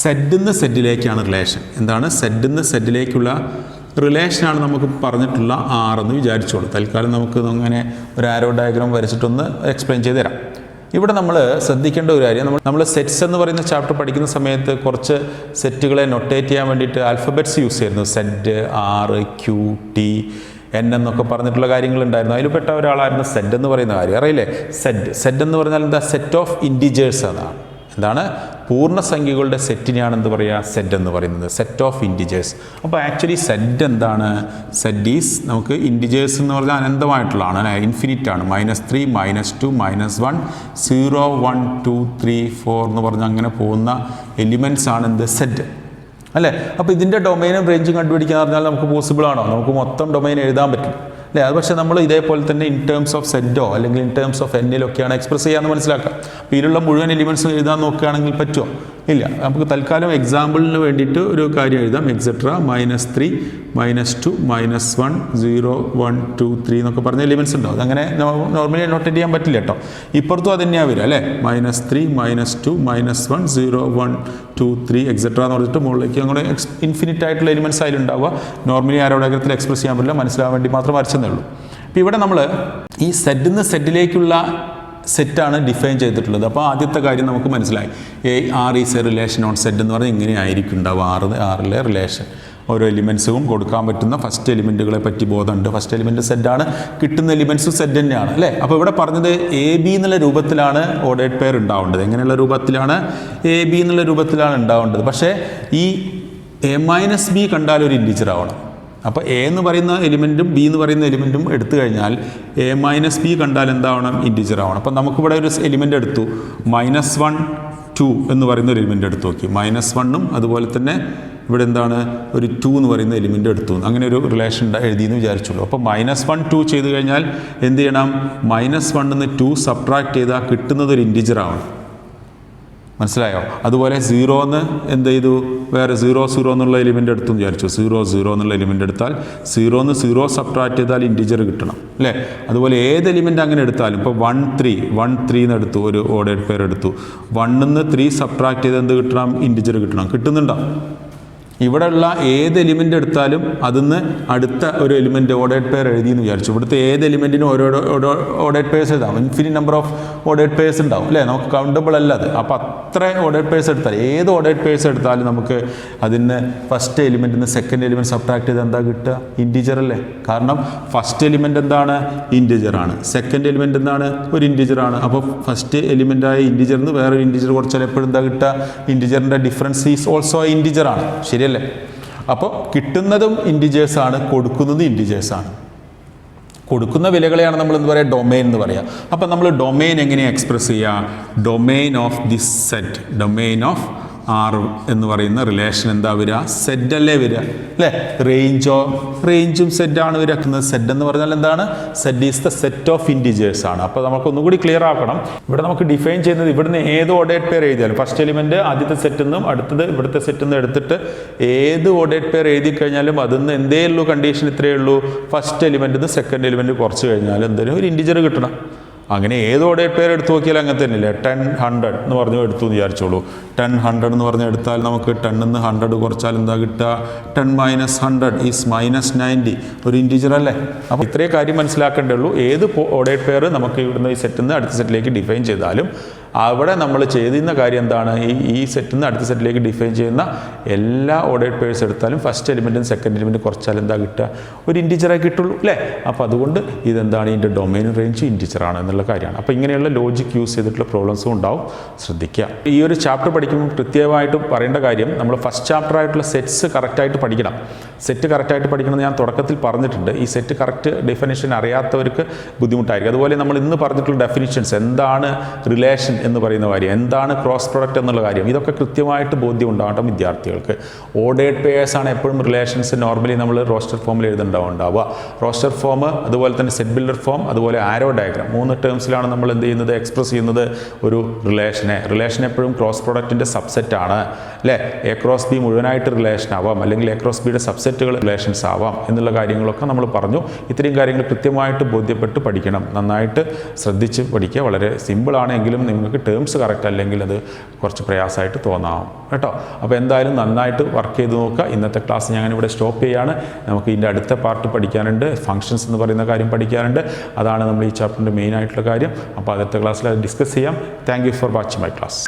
സെഡ് നിന്ന് സെഡിലേക്കാണ് റിലേഷൻ. എന്താണ്? സെഡ് നിന്ന് സെഡിലേക്കുള്ള റിലേഷനാണ് നമുക്ക് പറഞ്ഞിട്ടുള്ള R എന്ന് വിചാരിച്ചോളൂ. തൽക്കാലം നമുക്ക് അങ്ങനെ ഒരു ആരോ ഡയഗ്രാം വരച്ചിട്ടൊന്ന് എക്സ്പ്ലെയിൻ ചെയ്ത് തരാം. ഇവിടെ നമ്മൾ ശ്രദ്ധിക്കേണ്ട ഒരു കാര്യം, നമ്മൾ സെറ്റ്സ് എന്ന് പറയുന്ന ചാപ്റ്റർ പഠിക്കുന്ന സമയത്ത് കുറച്ച് സെറ്റുകളെ നൊട്ടേറ്റ് ചെയ്യാൻ വേണ്ടിയിട്ട് ആൽഫബറ്റ്സ് യൂസ് ചെയ്യുന്നു. Z, R, Q, T, N എന്നൊക്കെ പറഞ്ഞിട്ടുള്ള കാര്യങ്ങളുണ്ടായിരുന്നു. അതിൽ പെട്ട ഒരാളായിരുന്നു സെഡ് എന്ന് പറയുന്ന കാര്യം. അറിയില്ലേ? സെഡ് എന്ന് പറഞ്ഞാൽ എന്താ? സെറ്റ് ഓഫ് ഇൻറ്റിജേഴ്സ് എന്നാണ്. എന്താണ്? പൂർണ്ണസംഖ്യകളുടെ സെറ്റിനെയാണ് എന്ത് പറയുക? സെഡ് എന്ന് പറയുന്നത്. Set of integers. അപ്പോൾ ആക്ച്വലി സെഡ് എന്താണ്? സെഡ് ഈസ് നമുക്ക് ഇൻറ്റിജേഴ്സ് എന്ന് പറഞ്ഞാൽ അനന്തമായിട്ടുള്ളതാണ് അല്ലേ? ഇൻഫിനിറ്റ് ആണ്. -3, -2, -1, 0, 1, 2, 3, 4 എന്ന് പറഞ്ഞാൽ അങ്ങനെ പോകുന്ന എലിമെൻറ്റ്സ് ആണ് എന്ത്? സെഡ് അല്ലേ? അപ്പോൾ ഇതിൻ്റെ ഡൊമൈനും റേഞ്ചും കണ്ടുപിടിക്കുക എന്ന് പറഞ്ഞാൽ നമുക്ക് പോസിബിൾ ആണോ? നമുക്ക് മൊത്തം ഡൊമൈൻ എഴുതാൻ പറ്റും അല്ലേ? അത് പക്ഷേ നമ്മൾ ഇതേപോലെ തന്നെ ഇൻ ടേംസ് ഓഫ് സെഡോ അല്ലെങ്കിൽ ഇൻ ടേംസ് ഓഫ് എന്നിലൊക്കെയാണ് എക്സ്പ്രസ് ചെയ്യാമെന്ന് മനസ്സിലാക്കുക. അപ്പോൾ ഇതിലുള്ള മുഴുവൻ എലിമെൻറ്റ്സും എഴുതാൻ നോക്കുകയാണെങ്കിൽ പറ്റുമോ? ഇല്ല. നമുക്ക് തൽക്കാലം എക്സാമ്പിളിന് വേണ്ടിയിട്ട് ഒരു കാര്യം എഴുതാം. എക്സെട്ര -3, -2, -1, 0, 1, 2, 3 എന്നൊക്കെ പറഞ്ഞ എലിമെൻറ്റ്സ് ഉണ്ടാവും. അതങ്ങനെ നോർമലി നോട്ടേറ്റ് ചെയ്യാൻ പറ്റില്ല കേട്ടോ. ഇപ്പുറത്തും അത് തന്നെയാണ് വരിക അല്ലേ? -3, -2, -1, 0, 1, 2, 3 എക്സെട്ര എന്ന് പറഞ്ഞിട്ട് മുകളിലേക്ക് അങ്ങനെ ഇൻഫിനിറ്റ് ആയിട്ടുള്ള എലിമെൻറ്റ്സ് അതിലുണ്ടാവുക. നോർമലി ആരോ ഡയഗ്രത്തിൽ എക്സ്പ്രസ് ചെയ്യാൻ പറ്റില്ല. മനസ്സിലാവാൻ വേണ്ടി മാത്രം വരച്ചെന്നേ ഉള്ളൂ. അപ്പോൾ ഇവിടെ നമ്മൾ ഈ സെഡിൽ നിന്ന് സെഡിലേക്കുള്ള സെറ്റാണ് ഡിഫൈൻ ചെയ്തിട്ടുള്ളത്. അപ്പോൾ ആദ്യത്തെ കാര്യം നമുക്ക് മനസ്സിലായി. R is a relation on Z എന്ന് പറഞ്ഞാൽ ഇങ്ങനെയായിരിക്കും ഉണ്ടാവുക. Rലെ റിലേഷൻ ഓരോ എലിമെൻറ്റ്സും കൊടുക്കാൻ പറ്റുന്ന ഫസ്റ്റ് എലിമെൻറ്റുകളെ പറ്റി ബോധമുണ്ട്. ഫസ്റ്റ് എലിമെൻറ്റ് സെഡാണ്, കിട്ടുന്ന എലിമെൻറ്റ്സും സെഡ് തന്നെയാണ് അല്ലേ? അപ്പോൾ ഇവിടെ പറഞ്ഞത് AB എന്നുള്ള രൂപത്തിലാണ് ഓർഡേഡ് പെയർ ഉണ്ടാവേണ്ടത്. എങ്ങനെയുള്ള രൂപത്തിലാണ്? AB എന്നുള്ള രൂപത്തിലാണ് ഉണ്ടാവേണ്ടത്. പക്ഷേ ഈ A-B കണ്ടാൽ ഒരു ഇൻറ്റിജർ ആവണം. അപ്പോൾ A എന്ന് പറയുന്ന എലിമെൻറ്റും B എന്ന് പറയുന്ന എലിമെൻറ്റും എടുത്തു കഴിഞ്ഞാൽ A-B കണ്ടാൽ എന്താവണം? ഇൻറ്റിജർ ആവണം. അപ്പോൾ നമുക്കിവിടെ ഒരു എലിമെൻ്റ് എടുത്തു. -1, 2 എന്ന് പറയുന്ന ഒരു എലിമെൻ്റ് എടുത്ത് നോക്കി. -1ഉം അതുപോലെ തന്നെ ഇവിടെ എന്താണ് ഒരു 2 എന്ന് പറയുന്ന എലിമെൻ്റ് എടുത്തു. അങ്ങനെ ഒരു റിലേഷൻ എഴുതിയെന്ന് വിചാരിച്ചുള്ളൂ. അപ്പോൾ -1 2 ചെയ്ത് കഴിഞ്ഞാൽ എന്ത് ചെയ്യണം? -1 2 സബ്ട്രാക്ട് ചെയ്താൽ കിട്ടുന്നത് ഒരു ഇൻറ്റിജറാണ്. മനസ്സിലായോ? അതുപോലെ 0 എന്ത് ചെയ്തു? വേറെ 0 എന്നുള്ള എലിമെൻ്റ് എടുത്തു എന്ന് വിചാരിച്ചു. 0 എന്നുള്ള എലിമെൻ്റ് എടുത്താൽ 0 സബ്ട്രാക്ട് ചെയ്താൽ ഇൻറ്റിജർ കിട്ടണം അല്ലേ? അതുപോലെ ഏത് എലിമെൻ്റ് അങ്ങനെ എടുത്താലും ഇപ്പോൾ 1 3 എന്ന് എടുത്തു, ഒരു ഓർഡേഡ് പെയർ എടുത്തു. 1 3 സബ്ട്രാക്ട് ചെയ്ത് എന്ത് കിട്ടണം? ഇൻറ്റിജർ കിട്ടണം. കിട്ടുന്നുണ്ടോ? ഇവിടെയുള്ള ഏത് എലിമെൻ്റ് എടുത്താലും അതിന്ന് അടുത്ത ഒരു എലിമെൻ്റ് ഓർഡേഡ് പെയർ എഴുതിയെന്ന് വിചാരിച്ചു. ഇവിടുത്തെ ഏത് എലിമെൻറ്റിനും ഓരോ ഓർഡേഡ് പെയർസ് എഴുതാം. Infinite number of ordered pairs ഉണ്ടാവും അല്ലേ? നമുക്ക് കൗണ്ടബിൾ അല്ല അത്. അപ്പോൾ അത്ര ഓർഡേഡ് പെയർസ് എടുത്താൽ ഏത് ഓർഡേഡ് പെയർസ് എടുത്താലും നമുക്ക് അതിന് ഫസ്റ്റ് എലിമെൻറ്റിൽ നിന്ന് സെക്കൻഡ് എലിമെൻറ്റ് സബ്ട്രാക്ട് ചെയ്ത് എന്താ കിട്ടുക? ഇൻറ്റിജർ അല്ലേ? കാരണം ഫസ്റ്റ് എലിമെൻ്റ് എന്താണ്? ഇൻറ്റിജറാണ്. സെക്കൻഡ് എലിമെൻ്റ് എന്താണ്? ഒരു ഇൻറ്റിജറാണ്. അപ്പോൾ ഫസ്റ്റ് എലിമെൻ്റായ ഇൻറ്റിജറിൽ നിന്ന് വേറൊരു ഇൻറ്റിജർ കുറച്ചാൽ എപ്പോഴും എന്താ കിട്ടുക? ഇൻറ്റിജറിൻ്റെ ഡിഫറൻസ് ഈസ് ഓൾസോ ഇൻറ്റിജറാണ്. ശരിയല്ലേ? അപ്പോൾ കിട്ടുന്നതും ഇൻറ്റിജേഴ്സാണ്, കൊടുക്കുന്നതും ഇൻറ്റിജേഴ്സാണ്. കൊടുക്കുന്ന വിലകളെയാണ് നമ്മൾ എന്ത് പറയുക? ഡൊമെയിൻ എന്ന് പറയുക. അപ്പോൾ നമ്മൾ ഡൊമെയിൻ എങ്ങനെയാണ് എക്സ്പ്രസ് ചെയ്യുക? Domain of this set, domain of R എന്ന് പറയുന്ന റിലേഷൻ എന്താ വരിക? സെറ്റ് അല്ലേ വരിക അല്ലേ? റേഞ്ചും സെറ്റാണ് വരിക. സെറ്റ് എന്ന് പറഞ്ഞാൽ എന്താണ്? Set is the set of integers ആണ്. അപ്പോൾ നമുക്കൊന്നുകൂടി ക്ലിയർ ആക്കണം. ഇവിടെ നമുക്ക് ഡിഫൈൻ ചെയ്യുന്നത് ഇവിടുന്ന് ഏത് ഓർഡേഡ് പെയർ എഴുതിയാലും ഫസ്റ്റ് എലിമെൻറ്റ് ആദ്യത്തെ സെറ്റിൽ നിന്നും അടുത്തത് ഇവിടുത്തെ സെറ്റിൽ നിന്ന് എടുത്തിട്ട് ഏത് ഓർഡേഡ് പെയർ എഴുതി കഴിഞ്ഞാലും അതിൽ നിന്ന് എന്തേ ഉള്ളൂ കണ്ടീഷൻ? ഇത്രയേ ഉള്ളൂ, ഫസ്റ്റ് എലിമെൻറ്റിൽ നിന്ന് സെക്കൻഡ് എലിമെൻറ്റ് കുറച്ച് കഴിഞ്ഞാൽ എന്തെങ്കിലും ഒരു ഇൻറ്റിജർ കിട്ടണം. അങ്ങനെ ഏത് ഓർഡേഡ് പെയർ എടുത്ത് നോക്കിയാലും അങ്ങനെ തന്നെയല്ലേ? 10 100 എന്ന് പറഞ്ഞു എടുത്തു എന്ന് വിചാരിച്ചോളൂ. 10 100 എന്ന് പറഞ്ഞ് എടുത്താൽ നമുക്ക് 10 നിന്ന് 100 കുറച്ചാൽ എന്താ കിട്ടുക? 10 - 100 ഈസ് -90, ഒരു ഇൻറ്റിജർ അല്ലേ? അപ്പോൾ ഇത്രയും കാര്യം മനസ്സിലാക്കേണ്ടേ ഉള്ളൂ. ഏത് ഓർഡേഡ് പെയർ നമുക്ക് ഇവിടുന്ന് ഈ സെറ്റിൽ നിന്ന് അടുത്ത സെറ്റിലേക്ക് ഡിഫൈൻ ചെയ്താലും അവിടെ നമ്മൾ ചെയ്യുന്ന കാര്യം എന്താണ്? ഈ സെറ്റിൽ നിന്ന് അടുത്ത സെറ്റിലേക്ക് ഡിഫൈൻ ചെയ്യുന്ന എല്ലാ ഓർഡേഡ് പെയർസ് എടുത്താലും ഫസ്റ്റ് എലിമെൻറ്റും സെക്കൻഡ് എലിമെൻറ്റും കുറച്ചാൽ എന്താ കിട്ടുക? ഒരു ഇൻറ്റിജറായി കിട്ടുള്ളൂ അല്ലേ? അപ്പോൾ അതുകൊണ്ട് ഇതെന്താണ്? ഇതിൻ്റെ ഡൊമെയിൻ റേഞ്ച് ഇൻറ്റിജറാണ് എന്നുള്ള കാര്യമാണ്. അപ്പോൾ ഇങ്ങനെയുള്ള ലോജിക് യൂസ് ചെയ്തിട്ടുള്ള പ്രോബ്ലംസും ഉണ്ടാവും, ശ്രദ്ധിക്കുക. ഈ ഒരു ചാപ്റ്റർ പഠിക്കുമ്പോൾ കൃത്യമായിട്ട് പറയേണ്ട കാര്യം, നമ്മൾ ഫസ്റ്റ് ചാപ്റ്റർ ആയിട്ടുള്ള സെറ്റ്സ് കറക്റ്റായിട്ട് പഠിക്കണം. സെറ്റ് കറക്റ്റായിട്ട് പഠിക്കണമെന്ന് ഞാൻ തുടക്കത്തിൽ പറഞ്ഞിട്ടുണ്ട്. ഈ സെറ്റ് കറക്റ്റ് ഡെഫിനിഷൻ അറിയാത്തവർക്ക് ബുദ്ധിമുട്ടായിരിക്കും. അതുപോലെ നമ്മൾ ഇന്ന് പറഞ്ഞിട്ടുള്ള ഡെഫിനിഷൻസ്, എന്താണ് റിലേഷൻ എന്ന് പറയുന്ന കാര്യം, എന്താണ് ക്രോസ് പ്രൊഡക്റ്റ് എന്നുള്ള കാര്യം, ഇതൊക്കെ കൃത്യമായിട്ട് ബോധ്യം ഉണ്ടാകണം വിദ്യാർത്ഥികൾക്ക്. ഓർഡേഡ് പെയേഴ്സാണ് എപ്പോഴും റിലേഷൻസ് നോർമലി നമ്മൾ റോസ്റ്റർ ഫോമിൽ എഴുതുന്നുണ്ടാവുക. റോസ്റ്റർ ഫോം, അതുപോലെ തന്നെ സെറ്റ് ബിൽഡർ ഫോം, അതുപോലെ ആരോ ഡയഗ്രാം, 3 ടേംസിലാണ് നമ്മൾ എന്ത് ചെയ്യുന്നത്? എക്സ്പ്രസ് ചെയ്യുന്നത് ഒരു റിലേഷൻ എപ്പോഴും ക്രോസ് പ്രൊഡക്റ്റിൻ്റെ സബ്സെറ്റ് ആണ് അല്ലേ? എ ക്രോസ് ബി മുഴുവനായിട്ട് റിലേഷൻ ആവാം, അല്ലെങ്കിൽ എ ക്രോസ് ബിയുടെ സബ്സെറ്റുകൾ റിലേഷൻസ് ആവാം എന്നുള്ള കാര്യങ്ങളൊക്കെ നമ്മൾ പറഞ്ഞു. ഇത്രയും കാര്യങ്ങൾ കൃത്യമായിട്ട് ബോധ്യപ്പെട്ട് പഠിക്കണം. നന്നായിട്ട് ശ്രദ്ധിച്ച് പഠിക്കുക. വളരെ സിമ്പിളാണെങ്കിലും നിങ്ങൾക്ക് ടേംസ് കറക്റ്റ് അല്ലെങ്കിൽ അത് കുറച്ച് പ്രയാസമായിട്ട് തോന്നാം കേട്ടോ. അപ്പോൾ എന്തായാലും നന്നായിട്ട് വർക്ക് ചെയ്ത് നോക്കുക. ഇന്നത്തെ ക്ലാസ് ഞാനിവിടെ സ്റ്റോപ്പ് ചെയ്യുകയാണ്. നമുക്ക് ഇതിൻ്റെ അടുത്ത പാർട്ട് പഠിക്കാനുണ്ട്. ഫങ്ഷൻസ് എന്ന് പറയുന്ന കാര്യം പഠിക്കാനുണ്ട്. അതാണ് നമ്മൾ ഈ ചാപ്റ്ററിൻ്റെ മെയിൻ ആയിട്ടുള്ള കാര്യം. അപ്പോൾ അടുത്ത ക്ലാസ്സിൽ അത് ഡിസ്കസ് ചെയ്യാം. Thank you for watching my class.